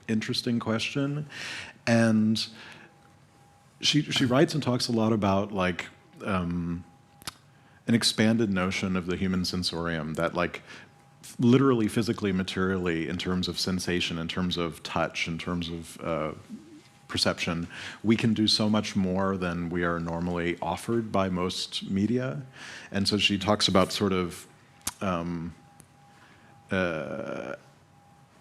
interesting question. And she writes and talks a lot about like an expanded notion of the human sensorium that like literally, physically, materially, in terms of sensation, in terms of touch, in terms of perception, we can do so much more than we are normally offered by most media. And so she talks about sort of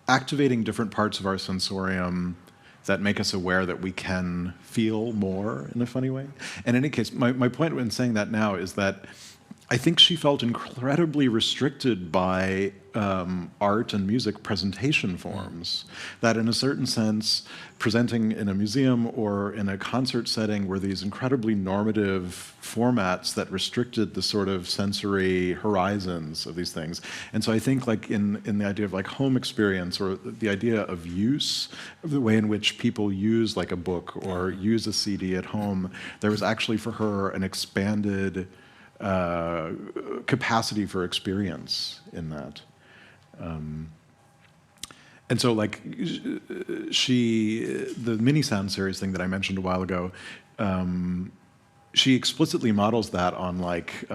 activating different parts of our sensorium that make us aware that we can feel more in a funny way. And in any case, my point in saying that now is that I think she felt incredibly restricted by art and music presentation forms, that in a certain sense, presenting in a museum or in a concert setting were these incredibly normative formats that restricted the sort of sensory horizons of these things. And so I think like in the idea of like home experience, or the idea of use, of the way in which people use like a book or use a CD at home, there was actually for her an expanded capacity for experience in that. And so, like, the mini sound series thing that I mentioned a while ago, she explicitly models that on like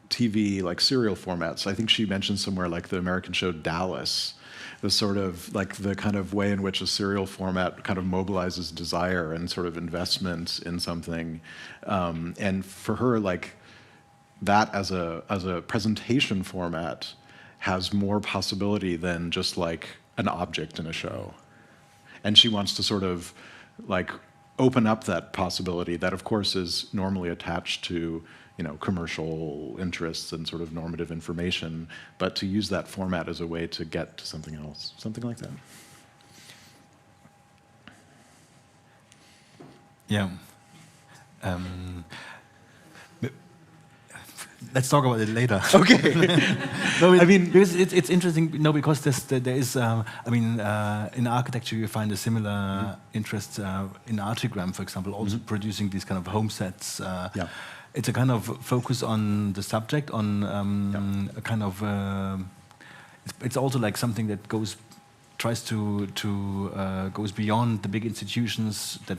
TV, like serial formats. I think she mentioned somewhere like the American show Dallas, the sort of like the kind of way in which a serial format kind of mobilizes desire and sort of investment in something. And for her, like, that as a presentation format has more possibility than just like an object in a show. And she wants to sort of like open up that possibility that of course is normally attached to, you know, commercial interests and sort of normative information, but to use that format as a way to get to something else, something like that.
Yeah. Let's talk about it later.
Okay.
No, I mean, because it's interesting, because there is, in architecture you find a similar interest in Archigram, for example, also producing these kind of home sets.
Yeah.
It's a kind of focus on the subject, on a kind of. It's also like something that tries to goes beyond the big institutions, that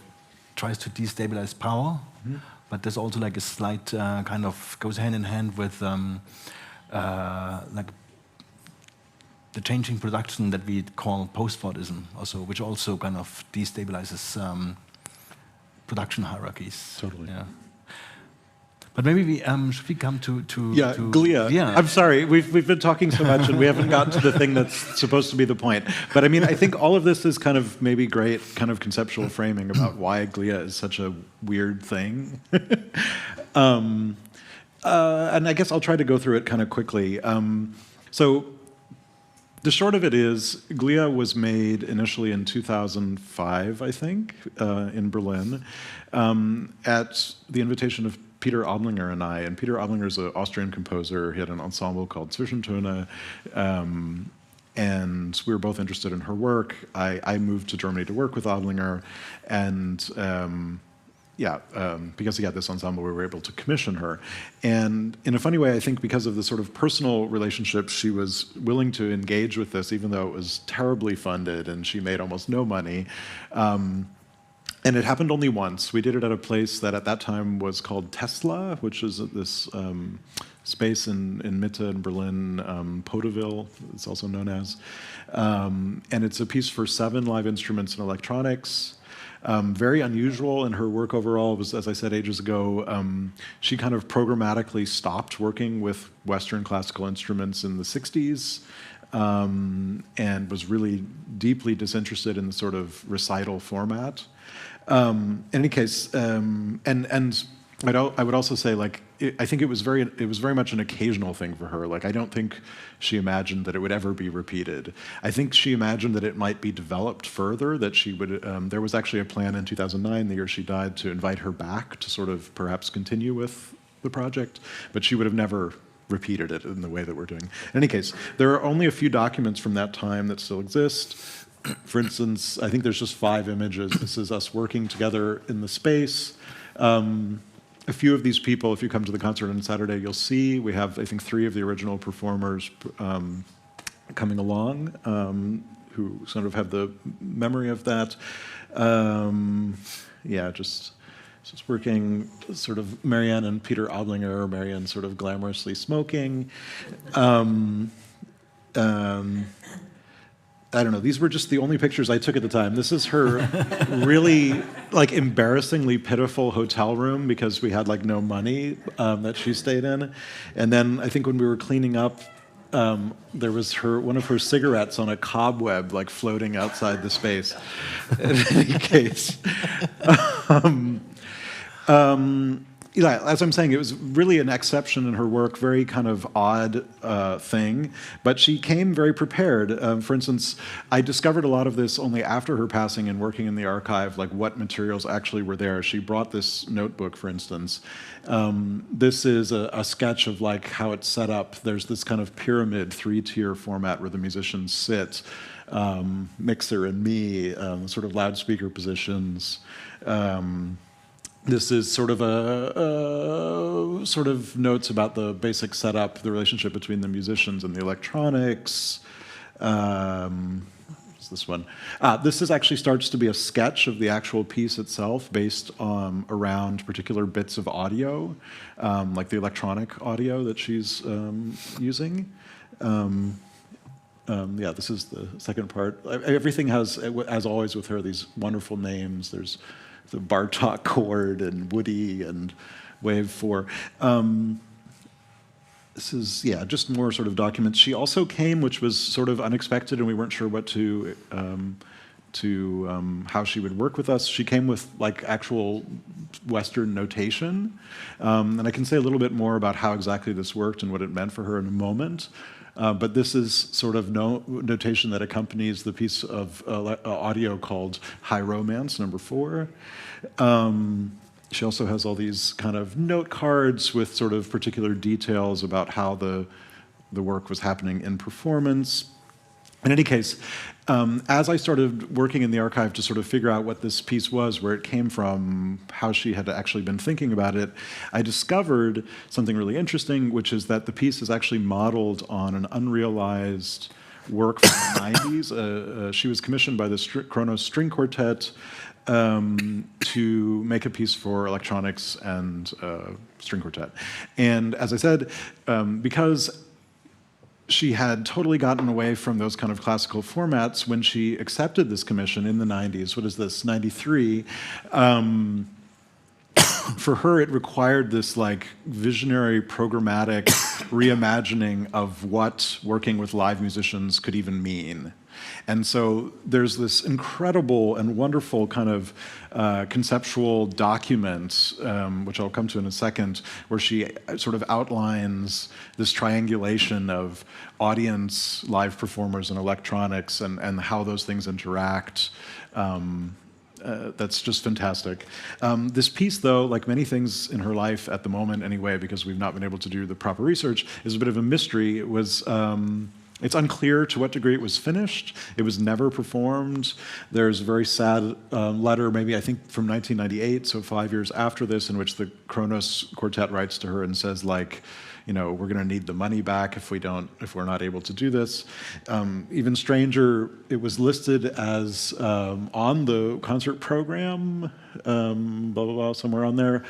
tries to destabilize power. Mm-hmm. But there's also like a slight kind of goes hand in hand with like the changing production that we call post-Fordism, also, which also kind of destabilizes production hierarchies.
Totally.
Yeah. But maybe should we come to
GLIA.
Yeah.
I'm sorry, we've been talking so much and we haven't gotten to the thing that's supposed to be the point. But I mean, I think all of this is kind of maybe great kind of conceptual framing about why GLIA is such a weird thing. And I guess I'll try to go through it kind of quickly. So the short of it is, GLIA was made initially in 2005, I think, in Berlin, at the invitation of Peter Adlinger and I. And Peter Adlinger is an Austrian composer. He had an ensemble called Zwischentöne, and we were both interested in her work. I moved to Germany to work with Adlinger, and because he had this ensemble, we were able to commission her. And in a funny way, I think because of the sort of personal relationship, she was willing to engage with this, even though it was terribly funded and she made almost no money. And it happened only once. We did it at a place that at that time was called Tesla, which is this space in Mitte in Berlin, Podeville, it's also known as. And it's a piece for 7 live instruments and electronics. Very unusual in her work overall. It was, as I said ages ago, she kind of programmatically stopped working with Western classical instruments in the 60s. And was really deeply disinterested in the sort of recital format. In any case, and I would also say, like, I think it was very much an occasional thing for her. Like, I don't think she imagined that it would ever be repeated. I think she imagined that it might be developed further, that she would, there was actually a plan in 2009, the year she died, to invite her back to sort of perhaps continue with the project, but she would have never repeated it in the way that we're doing. In any case, there are only a few documents from that time that still exist. For instance, I think there's just 5 images. This is us working together in the space. A few of these people, if you come to the concert on Saturday, you'll see we have, I think, 3 of the original performers coming along who sort of have the memory of that. Just working, sort of Maryanne and Peter Adlinger, Maryanne sort of glamorously smoking. I don't know, these were just the only pictures I took at the time. This is her really, like, embarrassingly pitiful hotel room because we had, like, no money that she stayed in. And then I think when we were cleaning up, there was one of her cigarettes on a cobweb, like, floating outside the space. In any case. As I'm saying, it was really an exception in her work, very kind of odd thing, but she came very prepared. For instance, I discovered a lot of this only after her passing and working in the archive, like what materials actually were there. She brought this notebook, for instance. This is a sketch of like how it's set up. There's this kind of pyramid 3-tier format where the musicians sit, mixer and me, sort of loudspeaker positions. this is sort of sort of notes about the basic setup, the relationship between the musicians and the electronics. What's this one? This actually starts to be a sketch of the actual piece itself, based around particular bits of audio, like the electronic audio that she's using. Yeah, this is the second part. Everything has, as always with her, these wonderful names. There's the Bartok chord and Woody and Wave 4. This is, yeah, just more sort of documents. She also came, which was sort of unexpected, and we weren't sure what how she would work with us. She came with like actual Western notation, and I can say a little bit more about how exactly this worked and what it meant for her in a moment. But this is sort of notation that accompanies the piece of audio called High Romance, number 4. She also has all these kind of note cards with sort of particular details about how the work was happening in performance. In any case, as I started working in the archive to sort of figure out what this piece was, where it came from, how she had actually been thinking about it, I discovered something really interesting, which is that the piece is actually modeled on an unrealized work from the 90s. She was commissioned by the Kronos String Quartet to make a piece for electronics and string quartet. And as I said, because she had totally gotten away from those kind of classical formats when she accepted this commission in the 90s. What is this, 93? For her, it required this like visionary, programmatic reimagining of what working with live musicians could even mean. And so there's this incredible and wonderful kind of conceptual document, which I'll come to in a second, where she sort of outlines this triangulation of audience, live performers, and electronics, and how those things interact. That's just fantastic. This piece, though, like many things in her life at the moment anyway, because we've not been able to do the proper research, is a bit of a mystery. It was... It's unclear to what degree it was finished. It was never performed. There's a very sad letter, maybe I think from 1998, so 5 years after this, in which the Kronos Quartet writes to her and says, like, you know, we're going to need the money back if we're not able to do this. Even stranger, it was listed as on the concert program, blah, blah, blah, somewhere on there,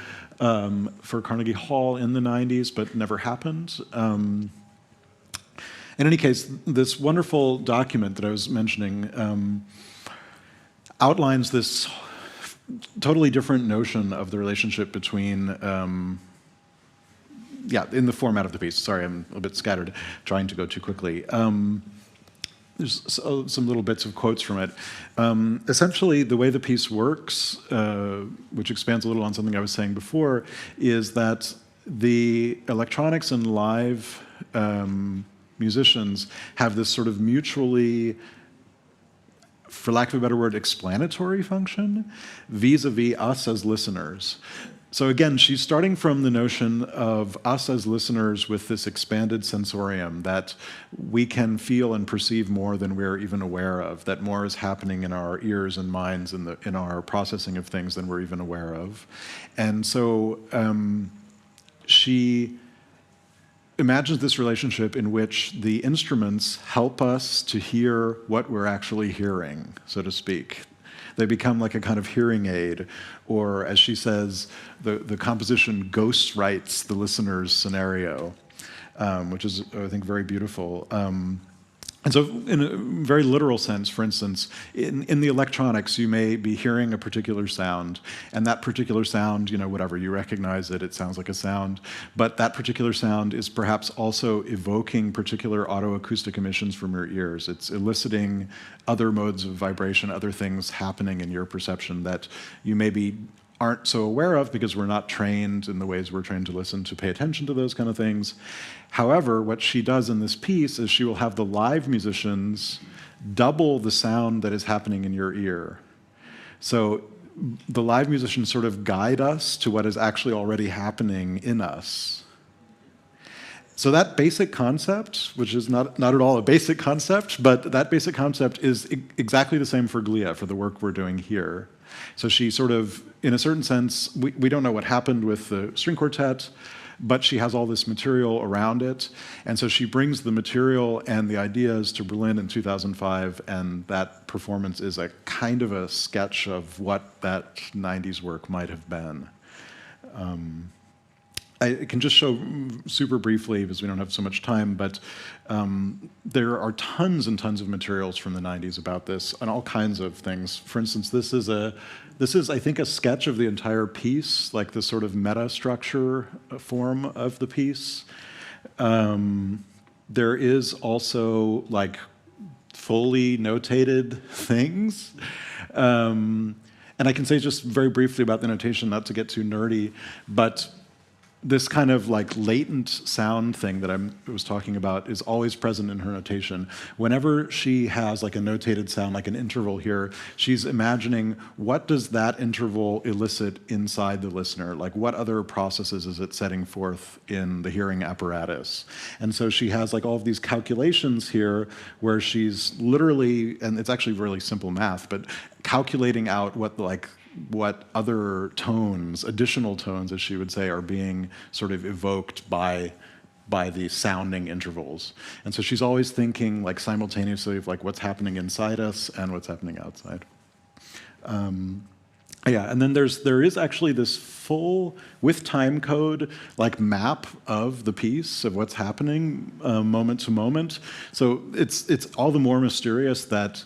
for Carnegie Hall in the 90s, but never happened. In any case, this wonderful document that I was mentioning outlines this totally different notion of the relationship between, in the format of the piece. Sorry, I'm a bit scattered, trying to go too quickly. There's some little bits of quotes from it. Essentially, the way the piece works, which expands a little on something I was saying before, is that the electronics and live musicians have this sort of mutually, for lack of a better word, explanatory function vis-a-vis us as listeners. So again, she's starting from the notion of us as listeners with this expanded sensorium, that we can feel and perceive more than we're even aware of, that more is happening in our ears and minds and in our processing of things than we're even aware of. And so she imagines this relationship in which the instruments help us to hear what we're actually hearing, so to speak. They become like a kind of hearing aid, or as she says, the composition ghost writes the listener's scenario, which is, I think, very beautiful. And so in a very literal sense, for instance, in the electronics, you may be hearing a particular sound, and that particular sound, you know, whatever, you recognize it, it sounds like a sound, but that particular sound is perhaps also evoking particular autoacoustic emissions from your ears. It's eliciting other modes of vibration, other things happening in your perception that you maybe aren't so aware of because we're not trained in the ways we're trained to listen to pay attention to those kind of things. However, what she does in this piece is she will have the live musicians double the sound that is happening in your ear. So the live musicians sort of guide us to what is actually already happening in us. So that basic concept, which is not at all a basic concept, but that basic concept is exactly the same for GLIA, for the work we're doing here. So she sort of, in a certain sense, we don't know what happened with the string quartet, but she has all this material around it. And so she brings the material and the ideas to Berlin in 2005, and that performance is a kind of a sketch of what that 90s work might have been. I can just show super briefly, because we don't have so much time, but there are tons and tons of materials from the 90s about this, and all kinds of things. For instance, this is, I think, a sketch of the entire piece, like the sort of meta-structure form of the piece. There is also, like, fully notated things. And I can say just very briefly about the notation, not to get too nerdy, but this kind of like latent sound thing that I was talking about is always present in her notation. Whenever she has like a notated sound, like an interval here, she's imagining what does that interval elicit inside the listener? Like what other processes is it setting forth in the hearing apparatus? And so she has like all of these calculations here where she's literally, and it's actually really simple math, but calculating out what other tones, additional tones, as she would say, are being sort of evoked by the sounding intervals. And so she's always thinking like simultaneously of like what's happening inside us and what's happening outside. Yeah, and then there is actually this full, with time code, like map of the piece, of what's happening moment to moment. So it's all the more mysterious that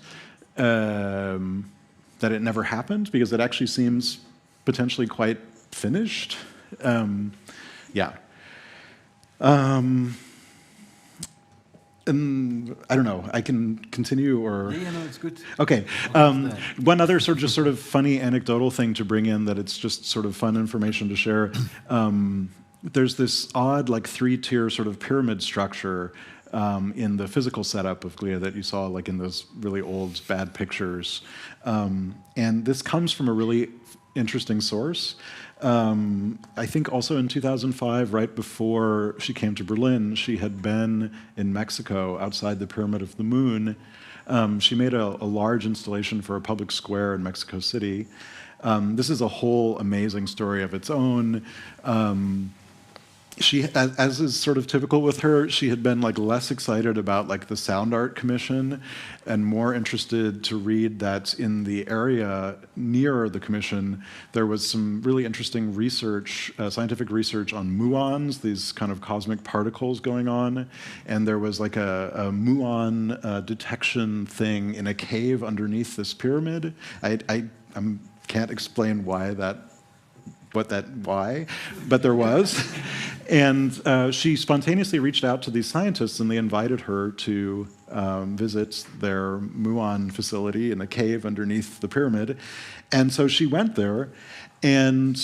it never happened, because it actually seems potentially quite finished. Yeah. And I don't know, I can continue or...
Yeah, no, it's good.
Okay. One other sort of funny anecdotal thing to bring in, that it's just sort of fun information to share. There's this odd like 3-tier sort of pyramid structure in the physical setup of GLIA that you saw like in those really old bad pictures. And this comes from a really interesting source. I think also in 2005, right before she came to Berlin, she had been in Mexico outside the Pyramid of the Moon. She made a large installation for a public square in Mexico City. This is a whole amazing story of its own. She, as is sort of typical with her, she had been like less excited about like the Sound Art Commission and more interested to read that in the area near the commission, there was some really interesting research, scientific research on muons, these kind of cosmic particles going on. And there was like a muon detection thing in a cave underneath this pyramid. I can't explain why, but there was. And she spontaneously reached out to these scientists, and they invited her to visit their muon facility in a cave underneath the pyramid. And so she went there, and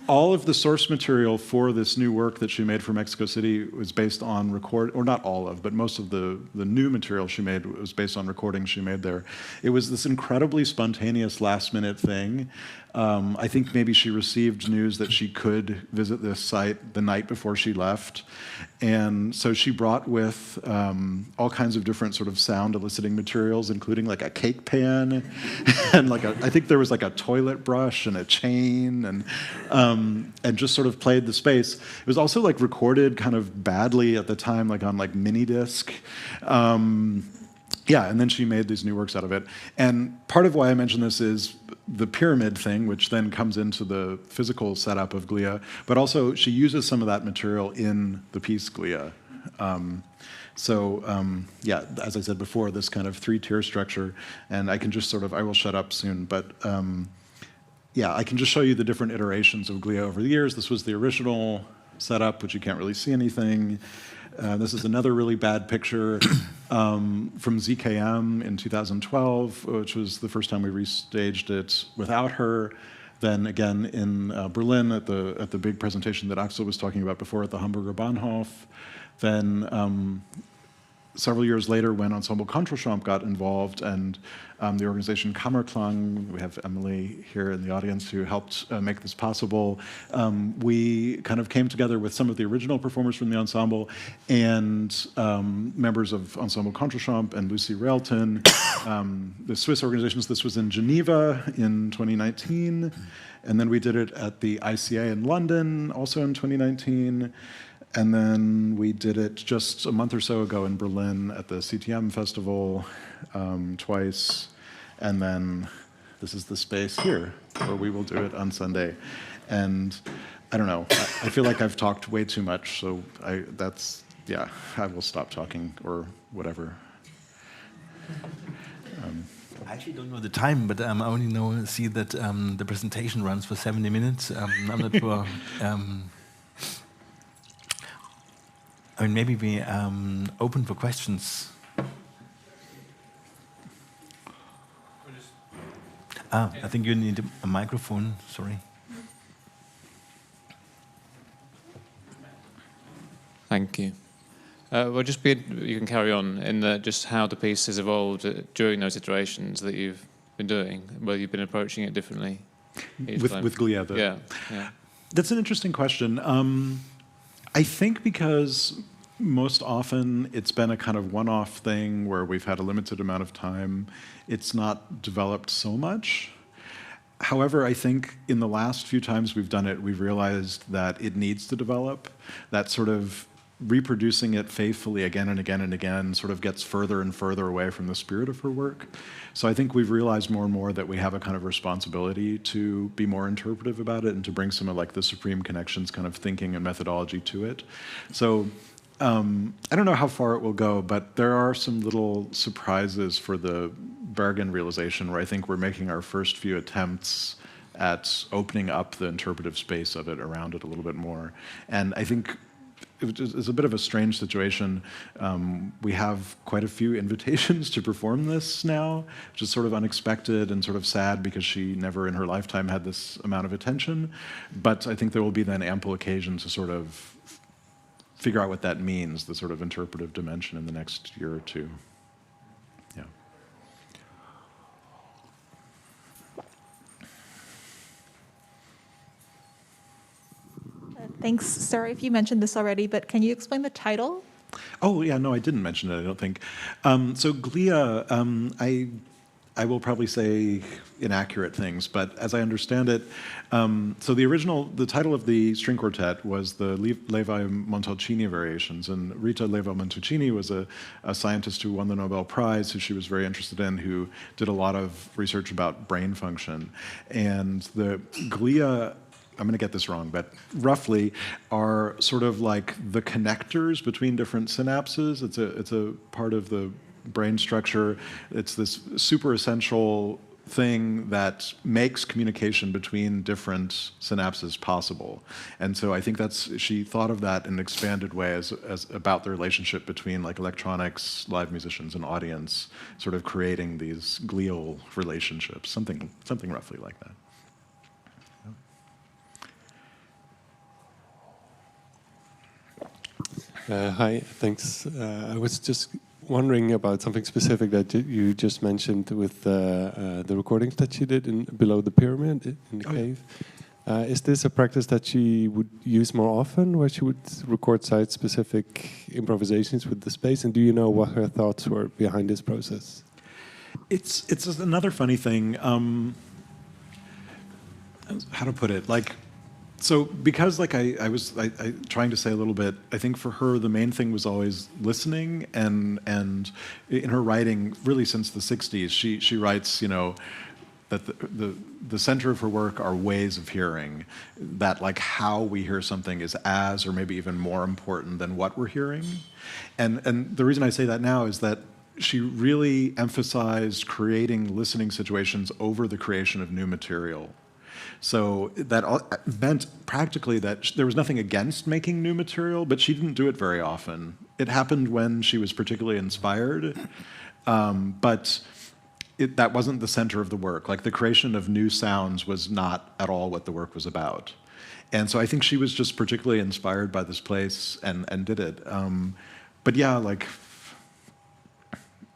all of the source material for this new work that she made for Mexico City was based on or not all of, but most of the new material she made was based on recordings she made there. It was this incredibly spontaneous last-minute thing. I think maybe she received news that she could visit this site the night before she left. And so she brought with all kinds of different sort of sound eliciting materials, including like a cake pan and like I think there was like a toilet brush and a chain, and just sort of played the space. It was also like recorded kind of badly at the time, like on like mini disc. Yeah, and then she made these new works out of it. And part of why I mention this is the pyramid thing, which then comes into the physical setup of GLIA, but also she uses some of that material in the piece GLIA. Yeah, as I said before, this kind of 3-tier structure, and I can just sort of, I will shut up soon, but yeah, I can just show you the different iterations of GLIA over the years. This was the original setup, which you can't really see anything. This is another really bad picture from ZKM in 2012, which was the first time we restaged it without her. Then again in Berlin at the big presentation that Axel was talking about before at the Hamburger Bahnhof. Then several years later, when Ensemble Contrechamps got involved and the organization Kammerklang, we have Emily here in the audience who helped make this possible, we kind of came together with some of the original performers from the ensemble and members of Ensemble Contrechamps and Lucy Railton, the Swiss organizations. This was in Geneva in 2019, and then we did it at the ICA in London, also in 2019. And then we did it just a month or so ago in Berlin at the CTM festival twice. And then this is the space here where we will do it on Sunday. And I don't know, I feel like I've talked way too much, so I will stop talking or whatever.
I actually don't know the time, but I only see that the presentation runs for 70 minutes. I'm not sure. I mean, maybe we open for questions. I think you need a microphone. Sorry.
Thank you. Well, you can carry on in just how the piece has evolved during those iterations that you've been doing, whether you've been approaching it differently.
With GLIA.
Yeah.
That's an interesting question. I think because most often it's been a kind of one-off thing where we've had a limited amount of time, it's not developed so much. However, I think in the last few times we've done it, we've realized that it needs to develop. That sort of reproducing it faithfully again and again and again sort of gets further and further away from the spirit of her work. So I think we've realized more and more that we have a kind of responsibility to be more interpretive about it and to bring some of like the Supreme Connections kind of thinking and methodology to it. So I don't know how far it will go, but there are some little surprises for the Bergen realization where I think we're making our first few attempts at opening up the interpretive space of it around it a little bit more. And I think it's a bit of a strange situation. We have quite a few invitations to perform this now, which is sort of unexpected and sort of sad because she never in her lifetime had this amount of attention. But I think there will be then ample occasion to sort of figure out what that means, the sort of interpretive dimension in the next year or two. Yeah.
Thanks. Sorry if you mentioned this already, but can you explain the title?
Oh, yeah, no, I didn't mention it, I don't think. So GLIA, I will probably say inaccurate things, but as I understand it, so the title of the string quartet was the Levi-Montalcini variations, and Rita Levi-Montalcini was a scientist who won the Nobel Prize, who she was very interested in, who did a lot of research about brain function. And the GLIA, I'm going to get this wrong, but roughly are sort of like the connectors between different synapses. It's a part of the brain structure. It's this super essential thing that makes communication between different synapses possible. And so I think she thought of that in an expanded way as about the relationship between like electronics, live musicians, and audience, sort of creating these glial relationships, something roughly like that.
Hi, thanks. I was just wondering about something specific that you just mentioned with the recordings that she did below the pyramid in the cave. Is this a practice that she would use more often, where she would record site-specific improvisations with the space? And do you know what her thoughts were behind this process?
It's another funny thing. How to put it? So because I was trying to say a little bit, I think for her the main thing was always listening, and in her writing, really since the 60s, she writes, that the center of her work are ways of hearing, that like how we hear something is as or maybe even more important than what we're hearing. And the reason I say that now is that she really emphasized creating listening situations over the creation of new material. So that meant practically that there was nothing against making new material, but she didn't do it very often. It happened when she was particularly inspired, but that wasn't the center of the work. Like the creation of new sounds was not at all what the work was about. And so I think she was just particularly inspired by this place and did it. But yeah,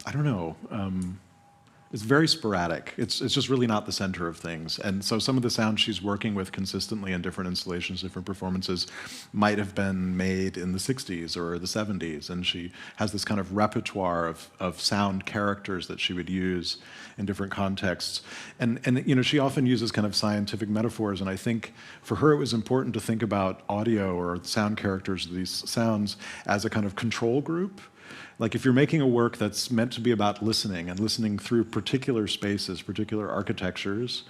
I don't know. It's very sporadic. It's just really not the center of things. And so some of the sounds she's working with consistently in different installations, different performances, might have been made in the 60s or the 70s. And she has this kind of repertoire of sound characters that she would use in different contexts. And you know, she often uses kind of scientific metaphors. And I think for her it was important to think about audio or sound characters, these sounds, as a kind of control group. Like if you're making a work that's meant to be about listening and listening through particular spaces, particular architectures,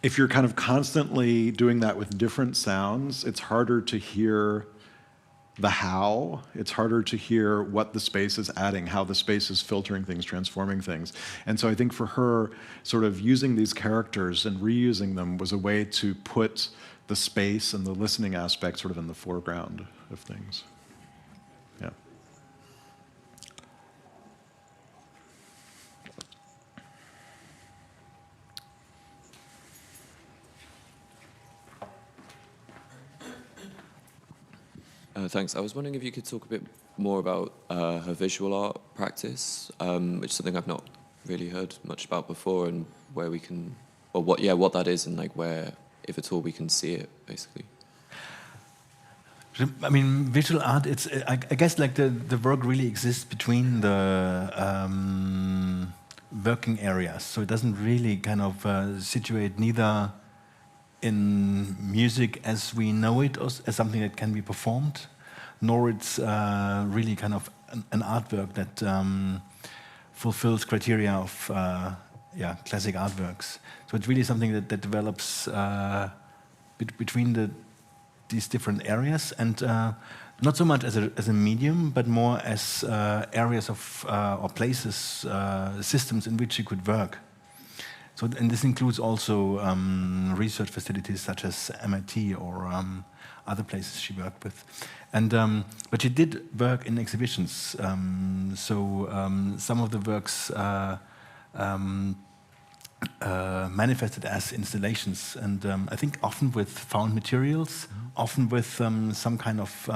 if you're kind of constantly doing that with different sounds, it's harder to hear the how. It's harder to hear what the space is adding, how the space is filtering things, transforming things. And so I think for her, sort of using these characters and reusing them was a way to put the space and the listening aspect sort of in the foreground of things. Yeah.
Thanks. I was wondering if you could talk a bit more about her visual art practice, which is something I've not really heard much about before, and where we can, or what that is, and like where, if at all, we can see it, basically.
I mean, visual art, it's, I guess like the work really exists between the working areas, so it doesn't really kind of situate neither in music as we know it, as something that can be performed, nor it's really kind of an artwork that fulfills criteria of classic artworks. So it's really something that develops between these different areas, and not so much as a medium, but more as areas of or places, systems in which you could work. So, and this includes also research facilities such as MIT or other places she worked with. And but she did work in exhibitions. Some of the works manifested as installations, and I think often with found materials, often with some kind of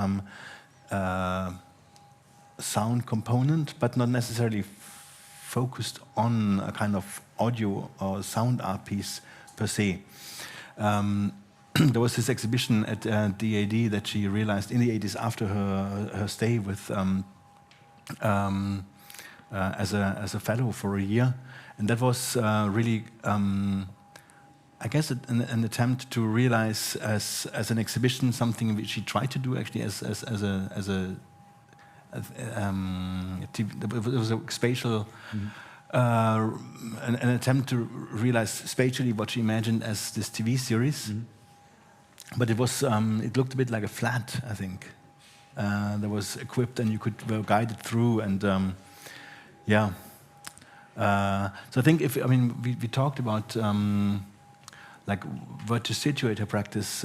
sound component, but not necessarily focused on a kind of audio or sound art piece per se. There was this exhibition at DAD that she realized in the 80s after her stay with as a fellow for a year, and that was really, I guess, an attempt to realize as an exhibition something which she tried to do actually as a it was a spatial, an attempt to realize spatially what she imagined as this TV series. But it was, it looked a bit like a flat, I think. That was equipped and you could guide it through, and yeah. So I think we talked about like where to situate her practice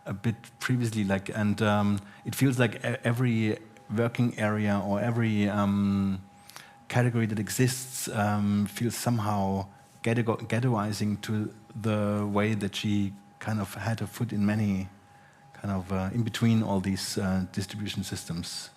a bit previously, like, and it feels like every working area or every category that exists feels somehow ghettoizing to the way that she kind of had her foot in many kind of in between all these distribution systems.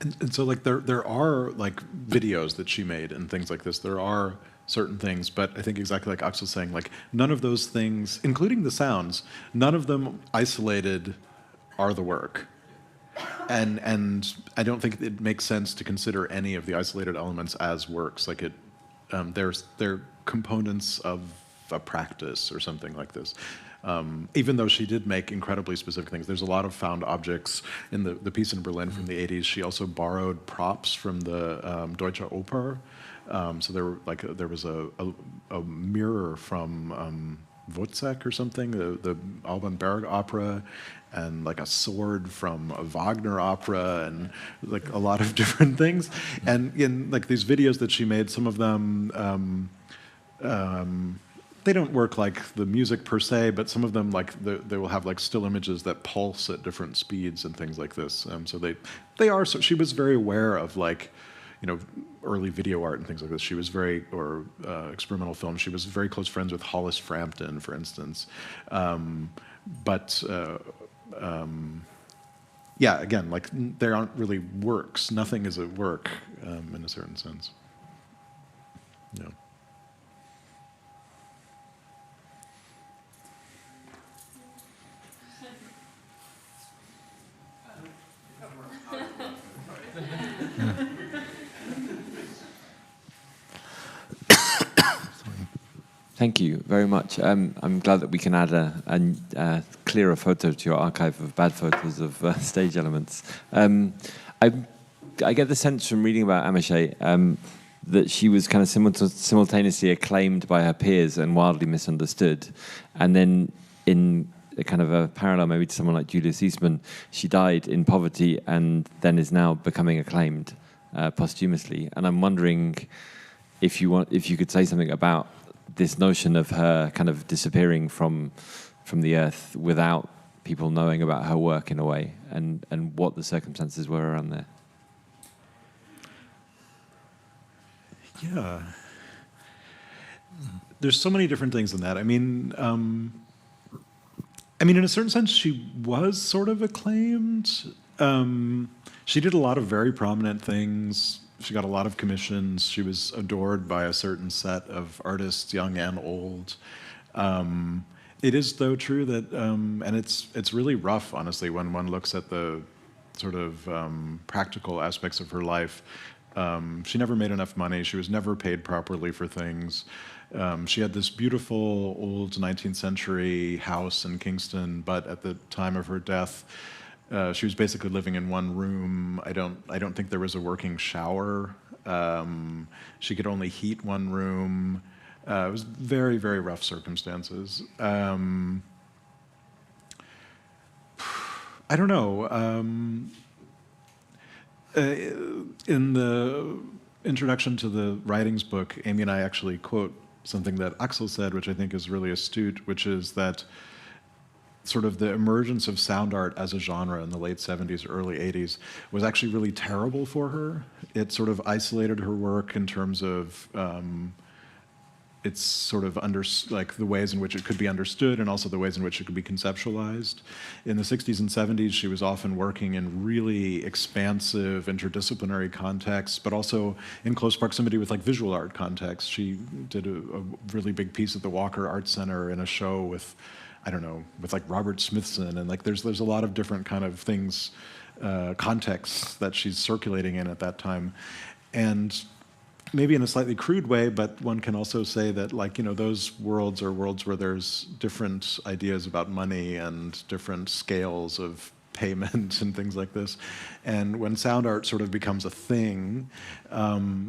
And so, like, there are like videos that she made and things like this. There are certain things, but I think exactly like Axel's saying, like, none of those things, including the sounds, none of them isolated are the work. And I don't think it makes sense to consider any of the isolated elements as works. Like they're components of a practice or something like this. Even though she did make incredibly specific things, there's a lot of found objects in the piece in Berlin from the 80s. She also borrowed props from the Deutsche Oper. So there was a mirror from Wozzeck or something, the Alban Berg opera, and like a sword from a Wagner opera, and like a lot of different things. And in like these videos that she made, some of them they don't work like the music per se, but some of them, like they will have like still images that pulse at different speeds and things like this. So they are. So she was very aware of, like, you know, early video art and things like this. She was very, or experimental film. She was very close friends with Hollis Frampton, for instance. yeah, again, like there aren't really works. Nothing is a work in a certain sense. Yeah.
Thank you very much. I'm glad that we can add a clearer photo to your archive of bad photos of stage elements. I get the sense from reading about Amacher that she was kind of simultaneously acclaimed by her peers and wildly misunderstood. And then in a kind of a parallel maybe to someone like Julius Eastman, she died in poverty and then is now becoming acclaimed posthumously. And I'm wondering if you could say something about this notion of her kind of disappearing from the earth without people knowing about her work in a way, and what the circumstances were around there.
Yeah. There's so many different things in that. I mean, in a certain sense, she was sort of acclaimed. She did a lot of very prominent things. She got a lot of commissions. She was adored by a certain set of artists, young and old. It is, though, true that, and it's really rough, honestly, when one looks at the sort of practical aspects of her life. She never made enough money. She was never paid properly for things. She had this beautiful old 19th century house in Kingston, but at the time of her death, she was basically living in one room. I don't think there was a working shower. She could only heat one room. It was very, very rough circumstances. I don't know. In the introduction to the writings book, Amy and I actually quote something that Axel said, which I think is really astute, which is that sort of the emergence of sound art as a genre in the late 70s, early 80s was actually really terrible for her. It sort of isolated her work in terms of its sort of like the ways in which it could be understood and also the ways in which it could be conceptualized. In the 60s and 70s, she was often working in really expansive interdisciplinary contexts, but also in close proximity with like visual art contexts. She did a really big piece at the Walker Art Center in a show with, I don't know, with like Robert Smithson, and like there's a lot of different kind of things, contexts that she's circulating in at that time. And maybe in a slightly crude way, but one can also say that, like, you know, those worlds are worlds where there's different ideas about money and different scales of payment and things like this. And when sound art sort of becomes a thing,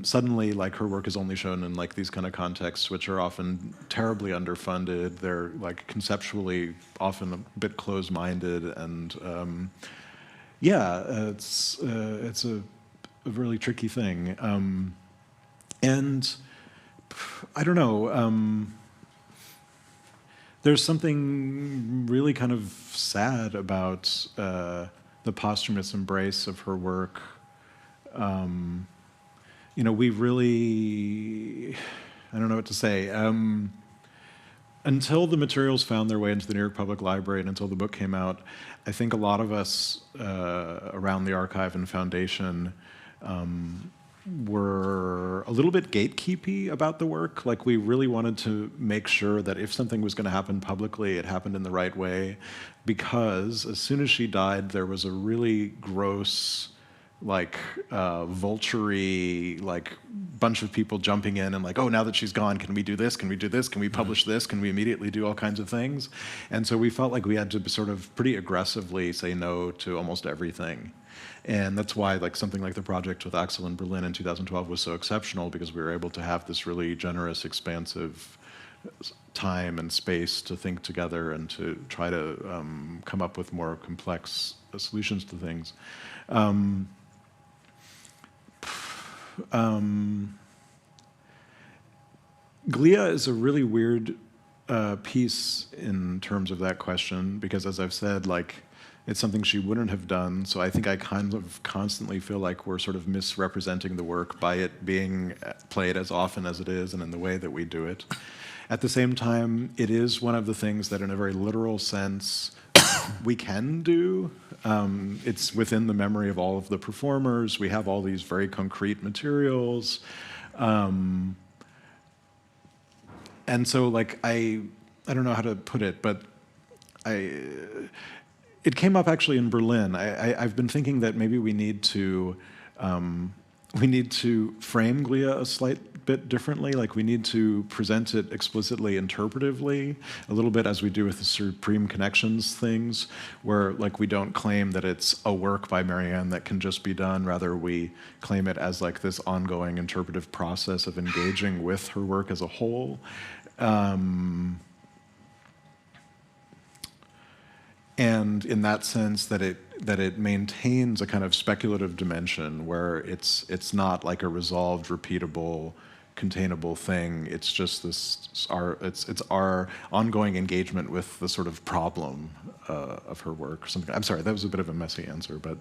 suddenly, like, her work is only shown in like these kind of contexts, which are often terribly underfunded. They're like conceptually often a bit closed-minded, and yeah, it's a really tricky thing. And I don't know, there's something really kind of sad about the posthumous embrace of her work. You know, we really, I don't know what to say. Until the materials found their way into the New York Public Library and until the book came out, I think a lot of us around the archive and foundation were a little bit gatekeepy about the work. Like, we really wanted to make sure that if something was going to happen publicly, it happened in the right way, because as soon as she died, there was a really gross, like, vulture-y, like, bunch of people jumping in and like, oh, now that she's gone, can we do this? Can we do this? Can we publish this? Can we immediately do all kinds of things? And so we felt like we had to sort of pretty aggressively say no to almost everything. And that's why, like, something like the project with Axel in Berlin in 2012 was so exceptional, because we were able to have this really generous, expansive time and space to think together and to try to come up with more complex solutions to things. GLIA is a really weird piece in terms of that question, because, as I've said, like, it's something she wouldn't have done, so I think I kind of constantly feel like we're sort of misrepresenting the work by it being played as often as it is and in the way that we do it. At the same time, it is one of the things that, in a very literal sense, we can do. It's within the memory of all of the performers. We have all these very concrete materials. And so, like, I don't know how to put it, but it came up actually in Berlin. I've been thinking that maybe we need to frame GLIA a slight bit differently. Like, we need to present it explicitly interpretively, a little bit as we do with the Supreme Connections things, where, like, we don't claim that it's a work by Maryanne that can just be done. Rather, we claim it as, like, this ongoing interpretive process of engaging with her work as a whole. And in that sense, that it maintains a kind of speculative dimension where it's not like a resolved, repeatable, containable thing. It's just it's our ongoing engagement with the sort of problem of her work. Something. I'm sorry, that was a bit of a messy answer, but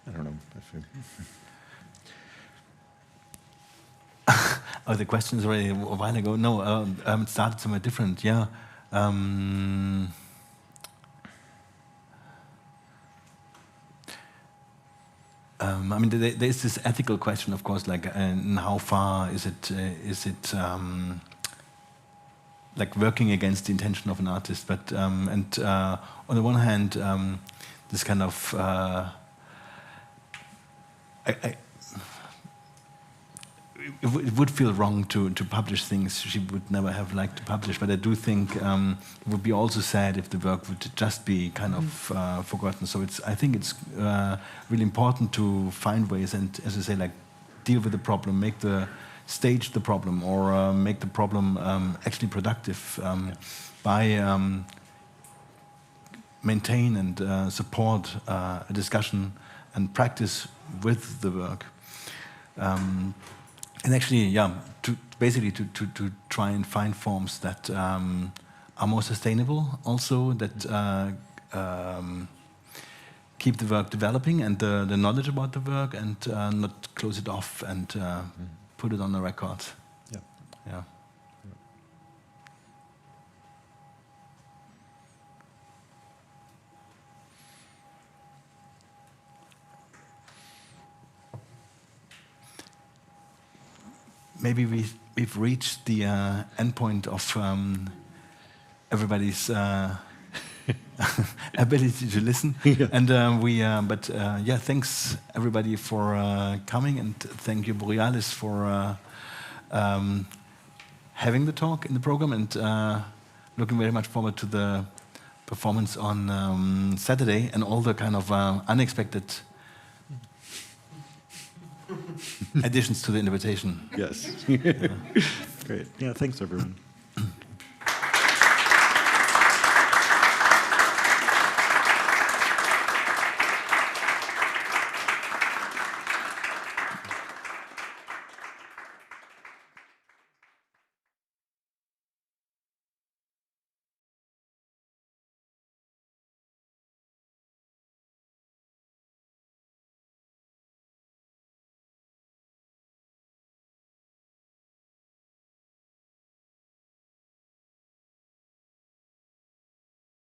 I don't know.
Oh, the question is already a while ago. No, it started somewhere different. Yeah. I mean, there's this ethical question, of course, like, how far is it like working against the intention of an artist? But on the one hand, this kind of it would feel wrong to publish things she would never have liked to publish, but I do think it would be also sad if the work would just be kind of forgotten. So I think it's really important to find ways and, as I say, like, deal with the problem, stage the problem, or make the problem actually productive by maintain and support a discussion and practice with the work. And actually, yeah, basically to try and find forms that are more sustainable, also that keep the work developing and the knowledge about the work, and not close it off and put it on the record.
Yeah.
Yeah. Maybe we've reached the end point of everybody's ability to listen, yeah. And yeah, thanks everybody for coming, and thank you Borealis for having the talk in the program, and looking very much forward to the performance on Saturday and all the kind of unexpected additions to the invitation.
Yes. Great. Yeah, thanks everyone.